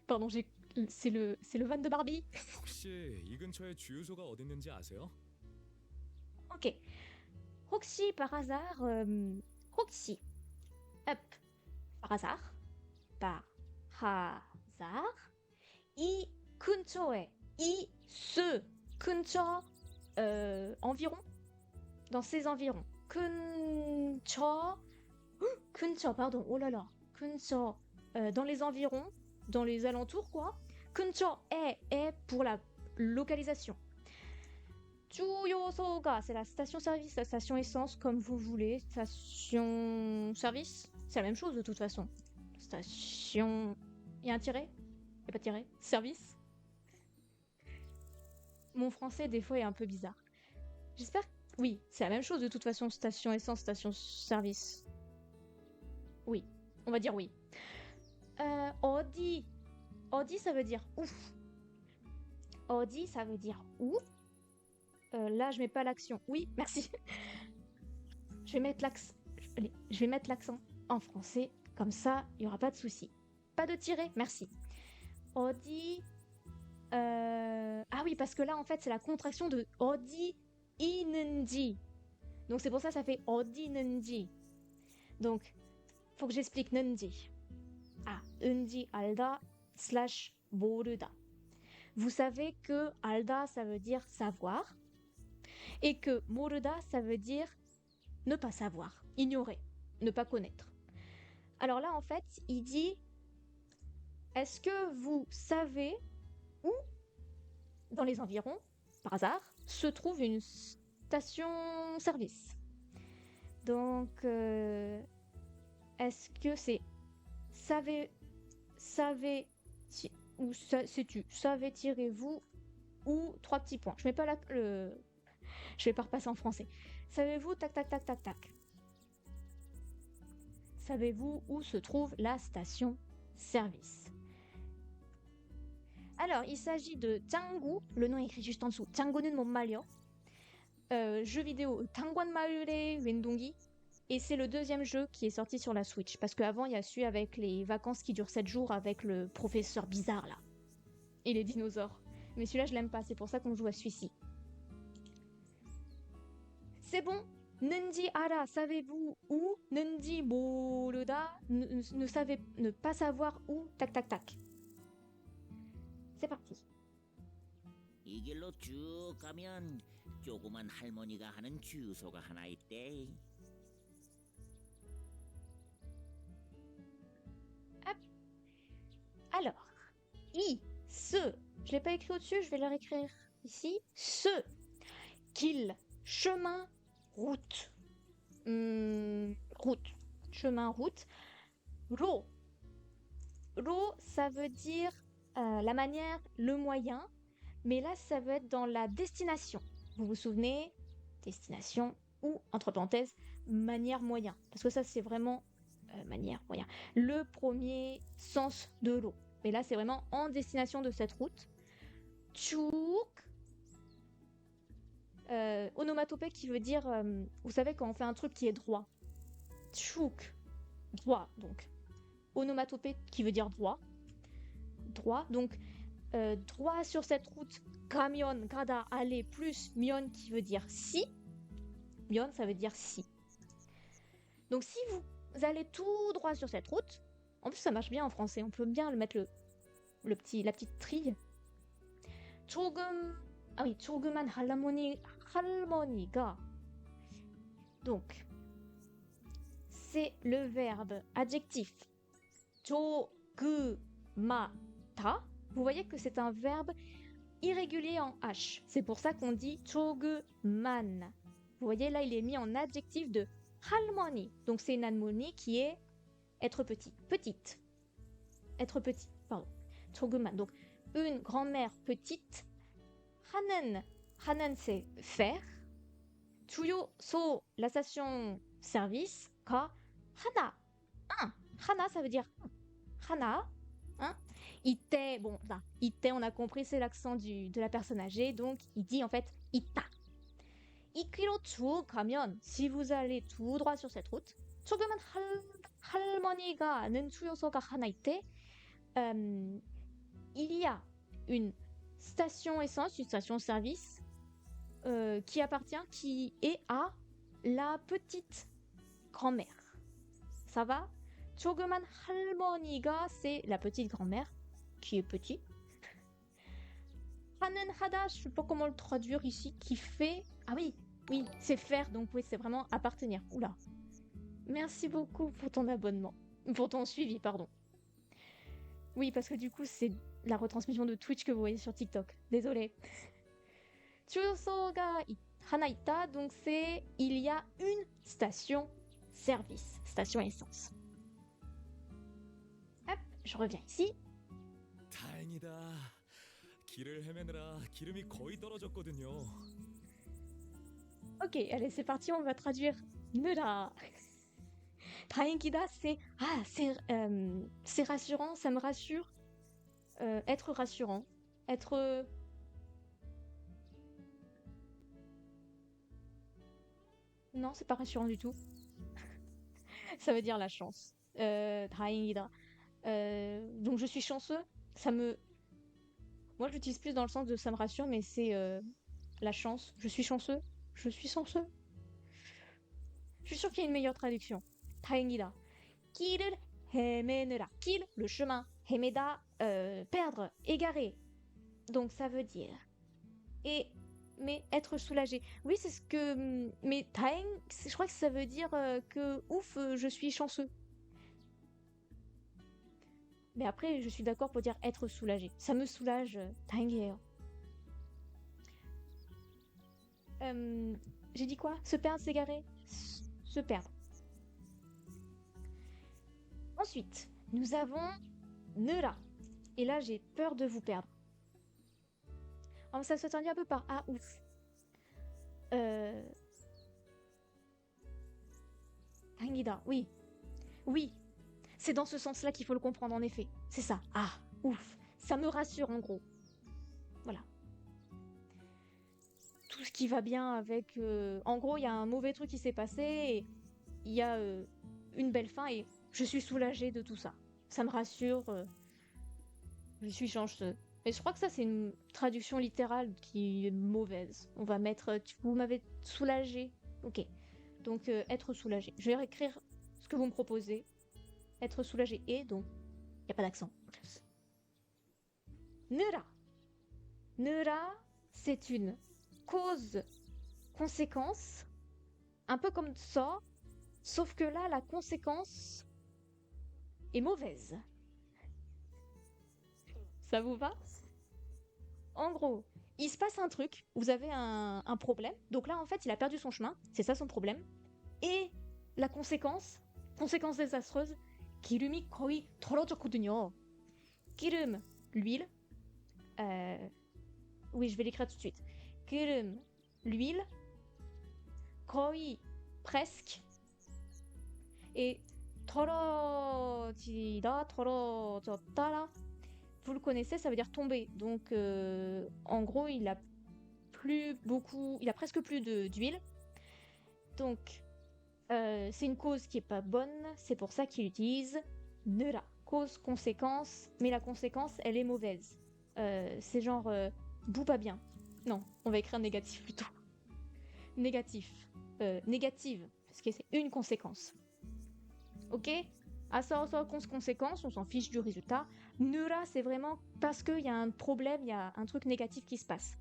Pardon, c'est le van de Barbie. 혹시 이 근처에 주유소가 어디 있는지 아세요? Ok. 혹시 par hasard, 혹시, hop, par hasard, 이 근처에, ce 근처, environ, dans ces environs. 근처, pardon, oh là là, 근처, dans les environs, dans les alentours quoi. 근처 est pour la localisation. 주유소가, c'est la station-service, la station essence, comme vous voulez. Station-service, c'est la même chose de toute façon. Station... Il y a un tiret? Il n'y a pas de tiret? Service? Mon français, des fois, est un peu bizarre. J'espère... Oui, c'est la même chose de toute façon. Station essence, station-service. Oui, on va dire oui. 어디. 어디, ça veut dire où. 어디, ça veut dire où. Là, je mets pas l'action. Oui, merci. Je vais mettre l'accent en français. Comme ça, il n'y aura pas de souci. Pas de tiret, merci. 어디... Ah oui, parce que là, en fait, c'est la contraction de 어디 있는지. Donc, c'est pour ça que ça fait 어디 있는지. Donc, faut que j'explique 는지. Ah, 은지 알다 / 모르다. Vous savez que 알다, ça veut dire savoir. Et que 모르다, ça veut dire ne pas savoir, ignorer, ne pas connaître. Alors là, en fait, il dit est-ce que vous savez où, dans les environs, par hasard, se trouve une station-service? Donc, est-ce que c'est ou sais-tu, savez-vous ou 3 petits points. Je mets pas je vais pas repasser en français. Savez-vous, tac, tac, tac, tac, tac. Savez-vous où se trouve la station-service? Alors, il s'agit de 짱구, le nom est écrit juste en dessous. 짱구는 못 말려. Jeu vidéo 당관마을의 왼동기. Et c'est le deuxième jeu qui est sorti sur la Switch. Parce qu'avant, il y a celui avec les vacances qui durent 7 jours avec le professeur bizarre là. Et les dinosaures. Mais celui-là, je l'aime pas, c'est pour ça qu'on joue à celui-ci. C'est bon. 는지 알아, savez-vous où? 는지 모르다, ne pas savoir où, tac tac tac. C'est parti. 이 길로 쭉 가면 조그만 할머니가 하는 주유소가 하나 있대. Alors, ce. Je l'ai pas écrit au-dessus, je vais le réécrire ici. Ce. Qu'il. Chemin, route. Route. Chemin, route. Ro. Ro, ça veut dire la manière, le moyen. Mais là, ça veut être dans la destination. Vous vous souvenez? Destination ou, entre parenthèses, manière, moyen. Parce que ça, c'est vraiment manière, moyen. Le premier sens de l'eau. Mais là, c'est vraiment en destination de cette route. Tchouk. Onomatopée qui veut dire, vous savez, quand on fait un truc qui est droit. Tchouk. Droit, donc. Onomatopée qui veut dire droit. Droit, donc droit sur cette route. Kamion, gada, aller, plus mion qui veut dire si. Mion, ça veut dire si. Donc si vous allez tout droit sur cette route, en plus ça marche bien en français, on peut bien le mettre la petite trille. 조그만 할머니가. Donc, c'est le verbe adjectif. 조그마다. Vous voyez que c'est un verbe irrégulier en H. C'est pour ça qu'on dit 조그만. Vous voyez, là, il est mis en adjectif de 할머니. Donc, c'est une harmonie qui est être petit. Petite. Être petit, pardon. 조그만. Donc, une grand-mère petite. 하는, c'est faire. 주유소, la station-service. 가, 하나. Un. 하나, ça veut dire 하나. Hein? 이때, bon, là, 이때, on a compris, c'est l'accent de la personne âgée. Donc, il dit en fait 있다. 이 길로 쭉 가면, si vous allez tout droit sur cette route, 조그만 할머니가 아는 주유소가 하나 있대. Il y a une station essence, une station-service qui est à la petite grand-mère. Ça va? 조그만 할머니가, c'est la petite grand-mère qui est petite. 하는 하다, je sais pas comment le traduire ici, qui fait. Ah oui, c'est faire, donc oui, c'est vraiment appartenir. Oula. Merci beaucoup pour ton abonnement. Pour ton suivi, pardon. Oui, parce que du coup, c'est la retransmission de Twitch que vous voyez sur TikTok. Désolée. 주유소가 하나 있다, donc c'est il y a une station-service, station essence. Hop, je reviens ici. 다행이다. 길을 헤매느라 기름이 거의 떨어졌거든요. Ok, allez, c'est parti, on va traduire 느라. 다행이다, c'est rassurant, ça me rassure. Être rassurant, être. Non, c'est pas rassurant du tout. Ça veut dire la chance. 다행이다. Donc je suis chanceux. Moi, je l'utilise plus dans le sens de ça me rassure, mais c'est la chance. Je suis chanceux. Je suis chanceux. Je suis sûre qu'il y a une meilleure traduction. 다행이다. 길을 헤매느라. 길, le chemin. 헤매다, perdre, égarer. Donc ça veut dire. Mais être soulagé. Oui, c'est ce que. Mais 다행, je crois que ça veut dire que ouf, je suis chanceux. Mais après, je suis d'accord pour dire être soulagé. Ça me soulage. 다행이에요. J'ai dit quoi? Se perdre, s'égarer? Se perdre. Ensuite, nous avons 느라. Et là, j'ai peur de vous perdre. Ça se traduit un peu par ah ouf. 다행이다. Oui. Oui. C'est dans ce sens-là qu'il faut le comprendre en effet. C'est ça. Ah, ouf. Ça me rassure en gros. Voilà. Tout ce qui va bien avec... En gros, il y a un mauvais truc qui s'est passé et il y a une belle fin et je suis soulagée de tout ça. Ça me rassure. Je suis chanceuse. Mais je crois que ça, c'est une traduction littérale qui est mauvaise. On va mettre... Vous m'avez soulagée. Ok. Donc, être soulagé. Je vais réécrire ce que vous me proposez. Être soulagé et donc, il n'y a pas d'accent. 느라. 느라, c'est une cause conséquence, un peu comme ça, sauf que là, la conséquence est mauvaise. Ça vous va? En gros, il se passe un truc, vous avez un problème, donc là, en fait, il a perdu son chemin, c'est ça son problème, et la conséquence désastreuse, 기름이 거의 덜어졌거든요. 기름, l'huile, oui, je vais l'écrire tout de suite. 기름, l'huile, 거의, presque, et 덜어지다, 덜어졌다, vous le connaissez, ça veut dire tomber. Donc, en gros, il a presque plus d'huile. Donc, c'est une cause qui est pas bonne, c'est pour ça qu'il utilise 느라, cause, conséquence, mais la conséquence, elle est mauvaise. C'est genre, bout pas bien. Non, on va écrire négatif plutôt. Négatif. Négative, parce que c'est une conséquence. Ok? À ça, conséquence, on s'en fiche du résultat. Nura, c'est vraiment parce qu'il y a un problème, il y a un truc négatif qui se passe.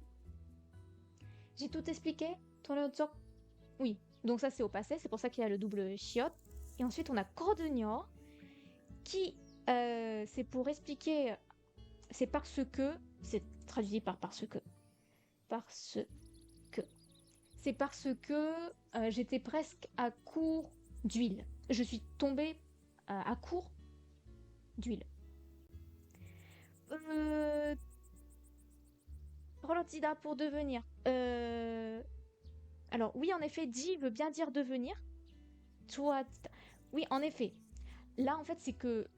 J'ai tout expliqué? Oui, donc ça c'est au passé, c'est pour ça qu'il y a le double chiotte. Et ensuite on a 거든요, qui c'est pour expliquer, c'est parce que, c'est traduit par parce que. Parce que. C'est parce que j'étais presque à court d'huile. Je suis tombée à court d'huile. Rolotida pour devenir. Alors oui, en effet, di veut bien dire devenir. Oui, en effet. Là, en fait, c'est que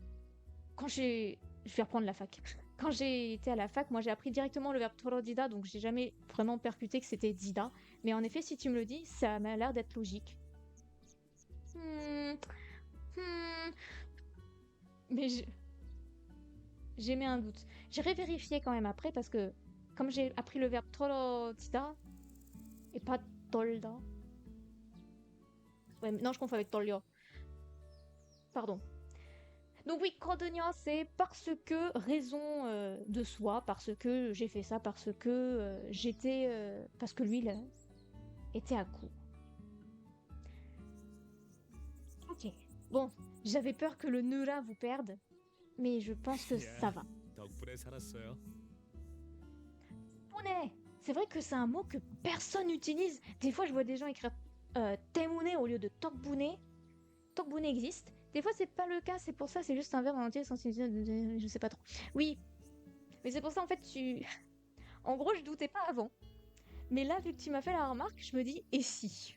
quand je vais reprendre la fac. Quand j'ai été à la fac, moi j'ai appris directement le verbe torodida, donc j'ai jamais vraiment percuté que c'était dida. Mais en effet, si tu me le dis, ça m'a l'air d'être logique. Mais j'ai mis un doute. J'irai vérifier quand même après parce que comme j'ai appris le verbe torodida et pas tolda. Ouais, non, je confonds avec tolio. Pardon. Donc oui, 거든요, c'est parce que, raison de soi, parce que j'ai fait ça, parce que parce que lui, il était à court. Ok, bon, j'avais peur que le 느라 vous perde, mais je pense que ça va. 덕분에 살았어요. 때문에, c'est vrai que c'est un mot que personne n'utilise. Des fois, je vois des gens écrire 때문에 au lieu de 덕분에. 덕분에 existe. Des fois, c'est pas le cas, c'est pour ça, c'est juste un verbe en entier sans signification, je sais pas trop. Oui, mais c'est pour ça, en fait, En gros, je doutais pas avant. Mais là, vu que tu m'as fait la remarque, je me dis, et si?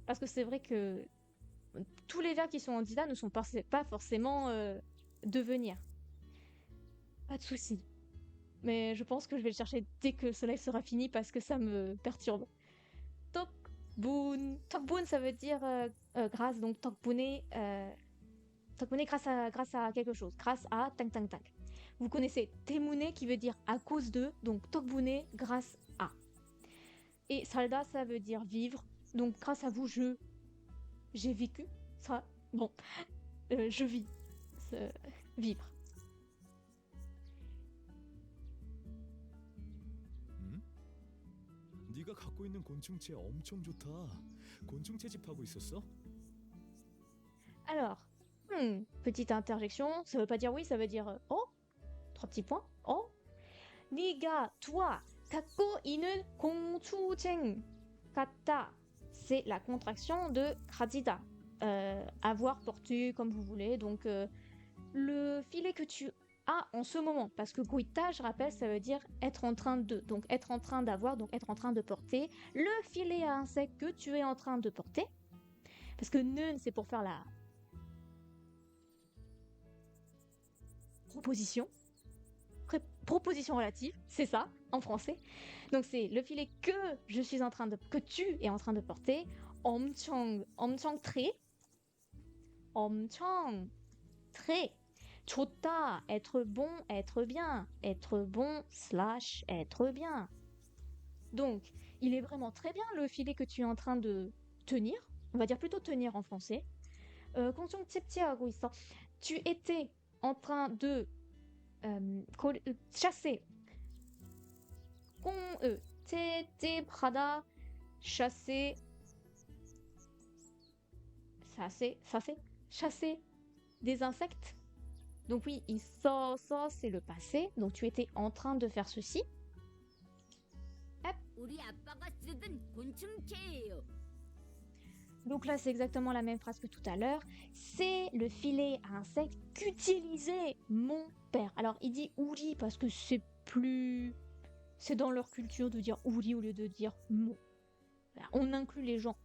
Parce que c'est vrai que tous les verbes qui sont en dida ne sont pas forcément devenir. Pas de souci. Mais je pense que je vais le chercher dès que ce live sera fini parce que ça me perturbe. Tokbun. Tokbun, ça veut dire grâce, donc tokbune, grâce à quelque chose, grâce à tang tang tang. Vous connaissez temune qui veut dire à cause de, donc tokbune, grâce à. Et salda, ça veut dire vivre, donc grâce à vous, j'ai vécu. Ça, bon, je vis, vivre. 네가 갖고 있는 곤충채 엄청 좋다. 곤충 채집하고 있었어? Alors, petite interjection, ça veut pas dire oui, ça veut dire oh, 3 petits points, oh. 네가, toi, 갖고 있는 곤충책 같다. C'est la contraction de 가지다. Avoir, porter, comme vous voulez. Donc, le filet que tu as en ce moment. Parce que goïta, je rappelle, ça veut dire être en train de. Donc, être en train d'avoir, donc être en train de porter. Le filet à insectes que tu es en train de porter. Parce que nun, c'est pour faire la proposition. Proposition relative, c'est ça, en français. Donc, c'est le filet que tu es en train de porter. 엄청 très. 엄청 très. 좋다, être bon, être bien. Être bon / être bien. Donc, il est vraiment très bien le filet que tu es en train de tenir. On va dire plutôt tenir en français. 공중 찝찝하고 있어. Tu étais en train de chasser. 새집하다, chasser, chasser des insectes. Donc oui, ça c'est le passé. Donc tu étais en train de faire ceci. 우리 아빠가 쓰던 곤충체예요. Donc là, c'est exactement la même phrase que tout à l'heure. C'est le filet à insectes qu'utilisait mon père. Alors, il dit ouri parce que c'est plus... C'est dans leur culture de dire ouri au lieu de dire mon. Voilà, on inclut les gens.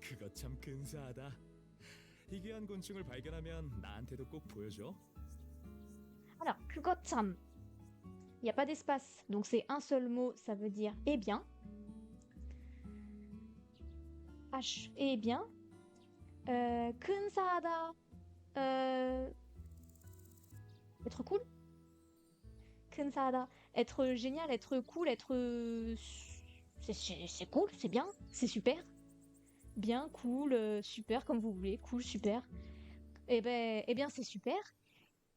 그거 참 근사하다. 희귀한 곤충을 발견하면 나한테도 꼭 보여줘. Alors, 그거참. Il n'y a pas d'espace. Donc, c'est un seul mot. Ça veut dire eh bien. H, eh bien. 근사하다. Être cool. 근사하다. Être génial, être cool, être... C'est cool, c'est bien, c'est super. Bien, cool, super, comme vous voulez. Cool, super. Eh bien, c'est super.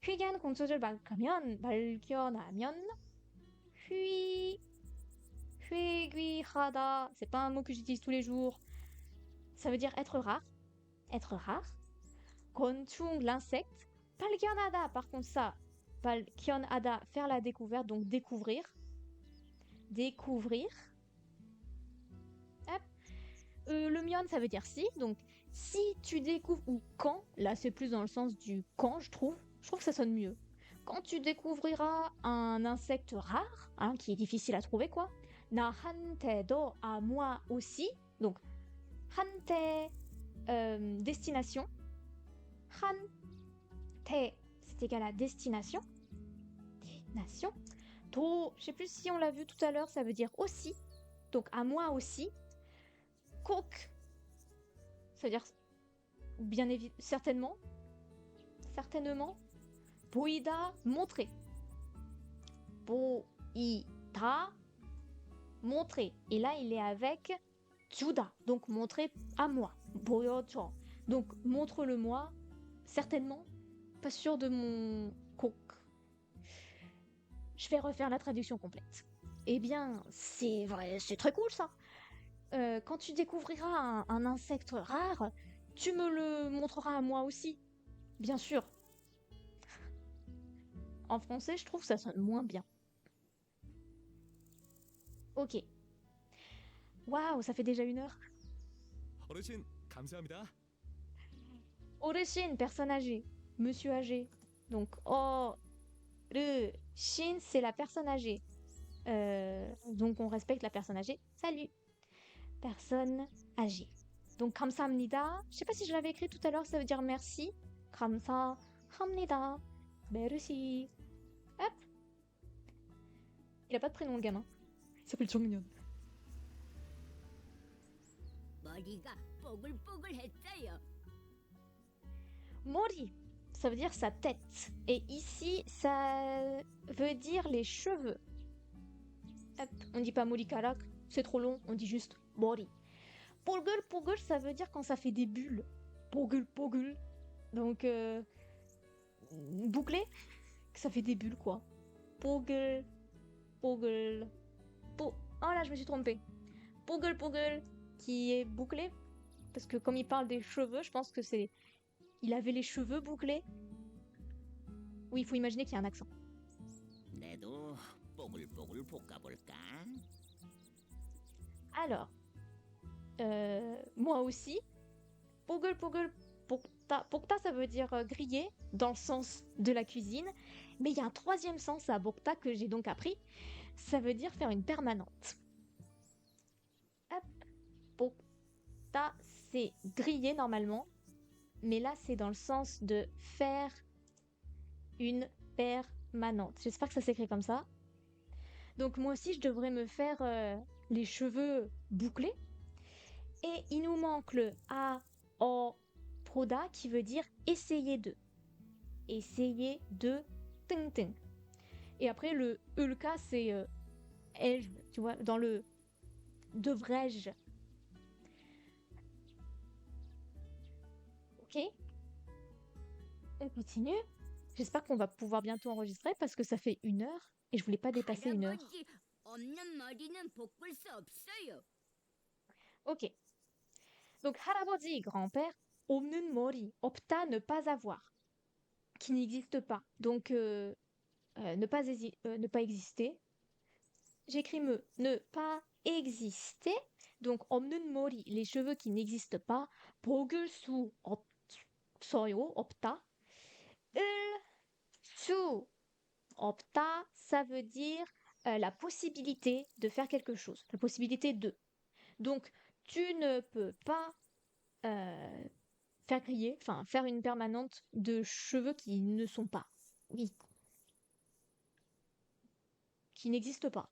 희귀한 곤충을 발견하면 희귀하다. C'est pas un mot que j'utilise tous les jours. Ça veut dire être rare. Être rare. 곤충, l'insecte. 발견하다, par contre ça. 발견하다, faire la découverte, donc découvrir. Découvrir. Hop. Le mion, ça veut dire si. Donc, si tu découvres, ou quand, là c'est plus dans le sens du quand, je trouve. Je trouve que ça sonne mieux. Quand tu découvriras un insecte rare, hein, qui est difficile à trouver, quoi. 나한테도, à moi aussi. Donc, 한테, destination. 한테, c'est égal à destination. Destination. 도, je sais plus si on l'a vu tout à l'heure, ça veut dire aussi. Donc, à moi aussi. 꼭, ça veut dire bien évidemment, certainement. Certainement. 보이다, montrer. 보이다, montrer. Et là, il est avec 주다, donc montrer à moi. 보여줘. Donc, montre-le-moi. Certainement. Pas sûr de mon 꼭. Je vais refaire la traduction complète. Eh bien, c'est vrai, c'est très cool ça. Quand tu découvriras un insecte rare, tu me le montreras à moi aussi. Bien sûr. En français, je trouve que ça sonne moins bien. Ok. Waouh, ça fait déjà 1 heure. 어르신, 감사합니다. 어르신, personne âgée. Monsieur âgé. Donc, 어르신, c'est la personne âgée. Donc, on respecte la personne âgée. Salut. Personne âgée. Donc, 감사합니다. Je sais pas si je l'avais écrit tout à l'heure, ça veut dire merci. 감사합니다. Merci. Hop. Il a pas de prénom, le gamin. Il s'appelle 정년. 머리가 뽀글뽀글했어요. Mori, ça veut dire sa tête. Et ici, ça veut dire les cheveux. Hop, on dit pas 머리카락, c'est trop long, on dit juste mori. 뽀글, ça veut dire quand ça fait des bulles. 뽀글. Donc, bouclé, que ça fait des bulles, quoi. 뽀글. Oh là, je me suis trompée. 뽀글, qui est bouclé. Parce que comme il parle des cheveux, je pense que c'est... Il avait les cheveux bouclés. Oui, il faut imaginer qu'il y a un accent. 내도 뽀글뽀글 볶아볼까? Alors, moi aussi, 뽀글, 볶다, ça veut dire griller, dans le sens de la cuisine. Mais il y a un troisième sens à 볶다 que j'ai donc appris. Ça veut dire faire une permanente. Hop, 볶다, c'est griller normalement. Mais là, c'est dans le sens de faire une permanente. J'espère que ça s'écrit comme ça. Donc moi aussi, je devrais me faire les cheveux bouclés. Et il nous manque le a, o, poda qui veut dire essayer de. Essayer de ting. Et après, le ulka, c'est ai-je, tu vois, dans le devrais-je. Ok. On continue. J'espère qu'on va pouvoir bientôt enregistrer parce que ça fait 1 heure et je voulais pas dépasser 1 heure. 할아버지, 없는 머리는 볶을 수 없어요. Ok. Donc, 할아버지, grand-père, 없는 머리, 없다, ne pas avoir, qui n'existe pas. Donc, ne pas exister. J'écris ne pas exister. Donc, 없는 머리, les cheveux qui n'existent pas. 볶을 수 없어요, 없다. 을 수 없다, ça veut dire la possibilité de faire quelque chose, la possibilité de. Donc, tu ne peux pas faire griller, enfin faire une permanente de cheveux qui ne sont pas. Oui. Qui n'existent pas.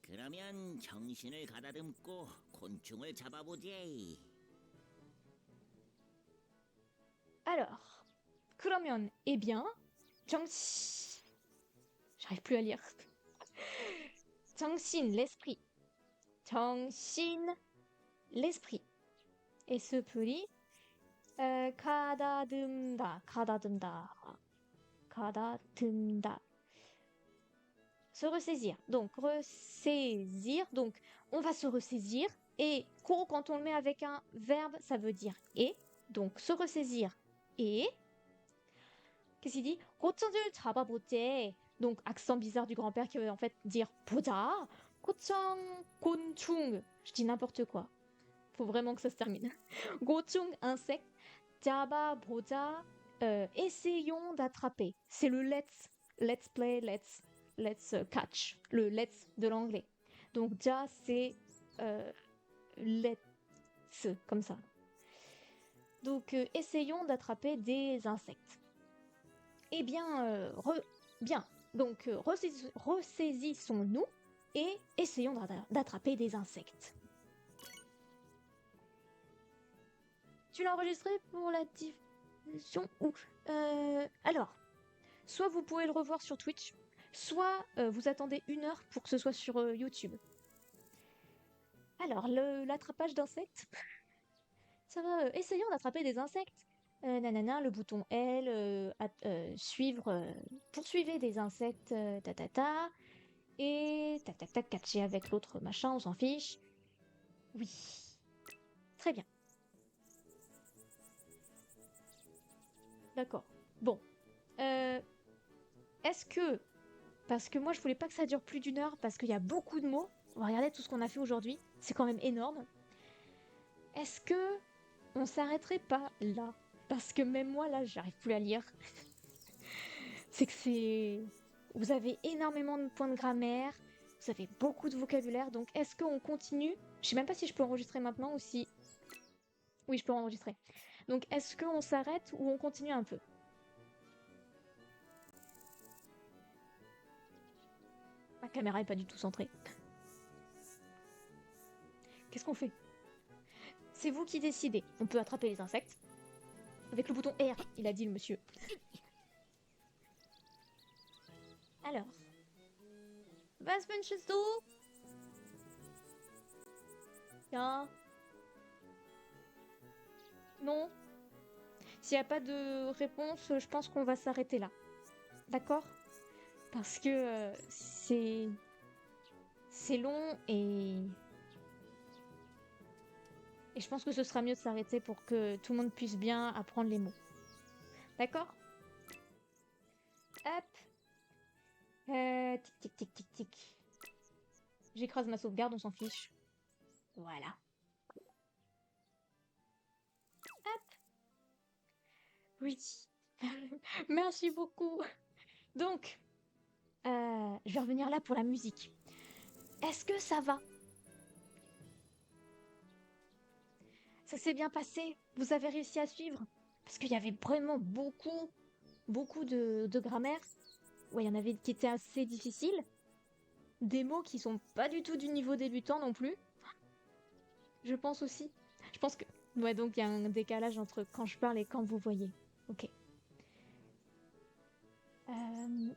그러면 정신을 가다듬고 곤충을 잡아보지. Alors, 그러면, eh bien, 정신... J'arrive plus à lire. 정신, l'esprit. 정신, l'esprit. esprit. 가다듬다, 가다듬다, 가다듬다. Se ressaisir. Donc, ressaisir. Donc, on va se ressaisir. Et ko, quand on le met avec un verbe, ça veut dire et. Donc, se ressaisir et. Qu'est-ce qu'il dit? 고쳐줄 잡아보재. Donc, accent bizarre du grand-père qui veut en fait dire 보자. 고청, 곤충. Je dis n'importe quoi. Faut vraiment que ça se termine. 고충, insecte. 잡아보자. Essayons d'attraper. C'est le let's play, let's catch. Le let's de l'anglais. Donc, ja, c'est let's, comme ça. Donc, essayons d'attraper des insectes. Eh bien, bien. Donc, ressaisissons-nous et essayons d'attraper des insectes. Tu l'as enregistré pour la diffusion ou alors, soit vous pouvez le revoir sur Twitch, soit vous attendez 1 heure pour que ce soit sur YouTube. Alors, l'attrapage d'insectes. Ça va, essayons d'attraper des insectes. Nanana, le bouton L, suivre, poursuivez des insectes, ta. Et tac, catcher avec l'autre machin, on s'en fiche. Oui. Très bien. D'accord. Bon. Est-ce que... Parce que moi, je voulais pas que ça dure plus d'1 heure, parce qu'il y a beaucoup de mots. On va regarder tout ce qu'on a fait aujourd'hui. C'est quand même énorme. Est-ce que on s'arrêterait pas là? Parce que même moi, là, j'arrive plus à lire. C'est que c'est... Vous avez énormément de points de grammaire. Vous avez beaucoup de vocabulaire. Donc, est-ce qu'on continue? Je sais même pas si je peux enregistrer maintenant ou si... Oui, je peux enregistrer. Donc, est-ce qu'on s'arrête ou on continue un peu? Ma caméra est pas du tout centrée. Qu'est-ce qu'on fait? C'est vous qui décidez. On peut attraper les insectes. Avec le bouton R, il a dit le monsieur. Alors. Was wünschst du? Ja. Non. S'il n'y a pas de réponse, je pense qu'on va s'arrêter là. D'accord? Parce que c'est long et je pense que ce sera mieux de s'arrêter pour que tout le monde puisse bien apprendre les mots. D'accord? Hop. Tic. J'écrase ma sauvegarde, on s'en fiche. Voilà. Hop. Oui. Merci beaucoup. Donc, je vais revenir là pour la musique. Est-ce que ça va? Ça s'est bien passé? Vous avez réussi à suivre? Parce qu'il y avait vraiment beaucoup de grammaire. Ouais, il y en avait qui étaient assez difficiles. Des mots qui sont pas du tout du niveau débutant non plus. Je pense aussi. Je pense que... Ouais, donc il y a un décalage entre quand je parle et quand vous voyez. Ok.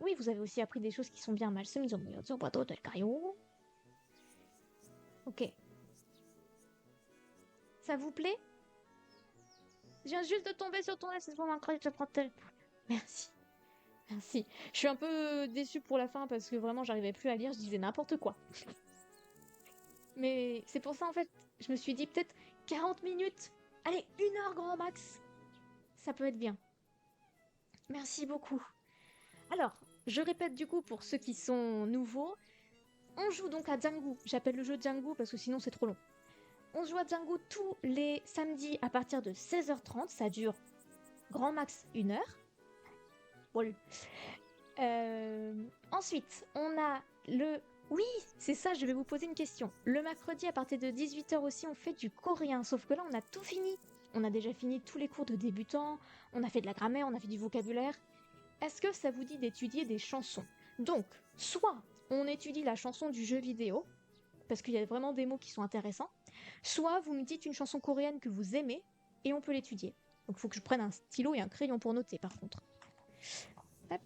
Oui, vous avez aussi appris des choses qui sont bien mal. Ok. Ça vous plaît? Je viens juste de tomber sur ton laisse pour m'encracher, je prends tel. Merci. Merci. Je suis un peu déçue pour la fin parce que vraiment j'arrivais plus à lire, je disais n'importe quoi. Mais c'est pour ça en fait, je me suis dit peut-être 40 minutes. Allez, 1 heure grand max. Ça peut être bien. Merci beaucoup. Alors, je répète du coup pour ceux qui sont nouveaux. On joue donc à Django. J'appelle le jeu Django parce que sinon c'est trop long. On joue à Django tous les samedis à partir de 16h30. Ça dure grand max 1 heure. Bon. Ensuite, on a le... Oui, c'est ça, je vais vous poser une question. Le mercredi, à partir de 18h aussi, on fait du coréen. Sauf que là, on a tout fini. On a déjà fini tous les cours de débutants. On a fait de la grammaire, on a fait du vocabulaire. Est-ce que ça vous dit d'étudier des chansons? Donc, soit on étudie la chanson du jeu vidéo, parce qu'il y a vraiment des mots qui sont intéressants, soit vous me dites une chanson coréenne que vous aimez, et on peut l'étudier. Donc il faut que je prenne un stylo et un crayon pour noter, par contre. Hop.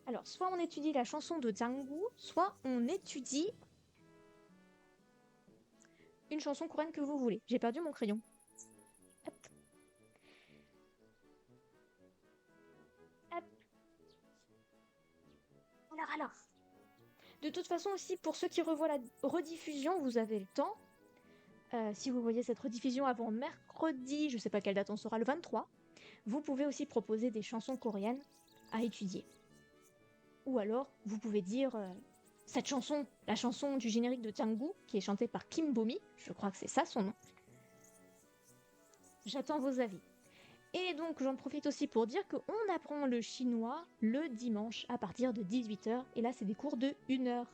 Alors, soit on étudie la chanson de Django, soit on étudie une chanson coréenne que vous voulez. J'ai perdu mon crayon. Hop. Hop. Alors. De toute façon aussi, pour ceux qui revoient la rediffusion, vous avez le temps. Si vous voyez cette rediffusion avant mercredi, je sais pas quelle date on sera, le 23, vous pouvez aussi proposer des chansons coréennes à étudier. Ou alors, vous pouvez dire cette chanson, la chanson du générique de Django, qui est chantée par Kim Bomi, je crois que c'est ça son nom. J'attends vos avis. Et donc, j'en profite aussi pour dire qu'on apprend le chinois le dimanche à partir de 18h. Et là, c'est des cours de 1 heure.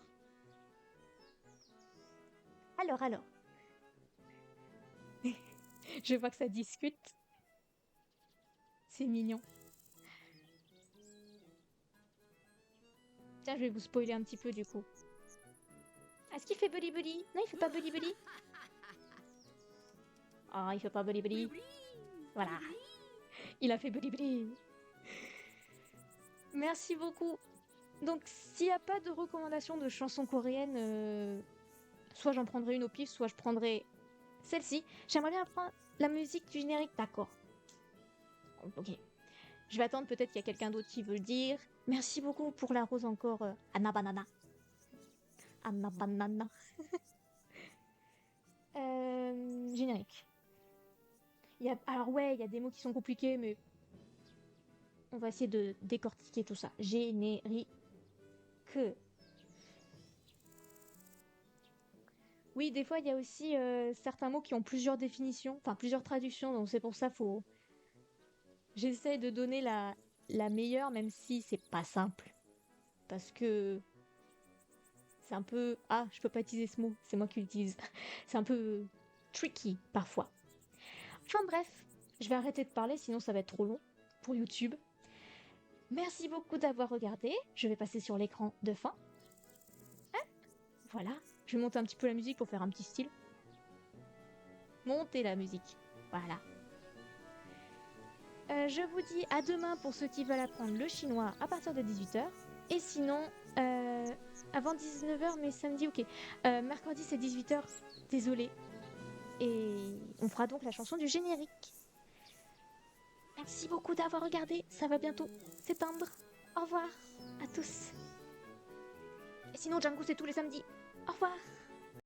Alors. Je vois que ça discute. C'est mignon. Tiens, je vais vous spoiler un petit peu du coup. Est-ce qu'il fait Bully Bully? Non, il fait pas Bully Bully. Oh, il fait pas Bully Bully. Voilà. Il a fait Bully Bully. Merci beaucoup. Donc, s'il n'y a pas de recommandation de chansons coréennes, soit j'en prendrai une au pif, soit je prendrai celle-ci. J'aimerais bien apprendre la musique du générique, d'accord. Ok. Je vais attendre, peut-être qu'il y a quelqu'un d'autre qui veut le dire. Merci beaucoup pour la rose encore, Anna Banana. Anna Banana. Générique. Alors ouais, il y a des mots qui sont compliqués, mais on va essayer de décortiquer tout ça. Générique. Oui, des fois, il y a aussi certains mots qui ont plusieurs définitions, enfin plusieurs traductions, donc c'est pour ça j'essaie de donner la meilleure, même si c'est pas simple. Parce que c'est un peu... Ah, je peux pas utiliser ce mot, c'est moi qui l'utilise. C'est un peu tricky, parfois. Enfin bref, je vais arrêter de parler, sinon ça va être trop long pour YouTube. Merci beaucoup d'avoir regardé. Je vais passer sur l'écran de fin. Hop, voilà. Je vais monter un petit peu la musique pour faire un petit style. Montez la musique. Voilà. Je vous dis à demain pour ceux qui veulent apprendre le chinois à partir de 18h. Et sinon, avant 19h, mais samedi, ok. Mercredi, c'est 18h. Désolée. Et on fera donc la chanson du générique. Merci beaucoup d'avoir regardé. Ça va bientôt s'éteindre. Au revoir à tous. Et sinon, Django, c'est tous les samedis. Au revoir.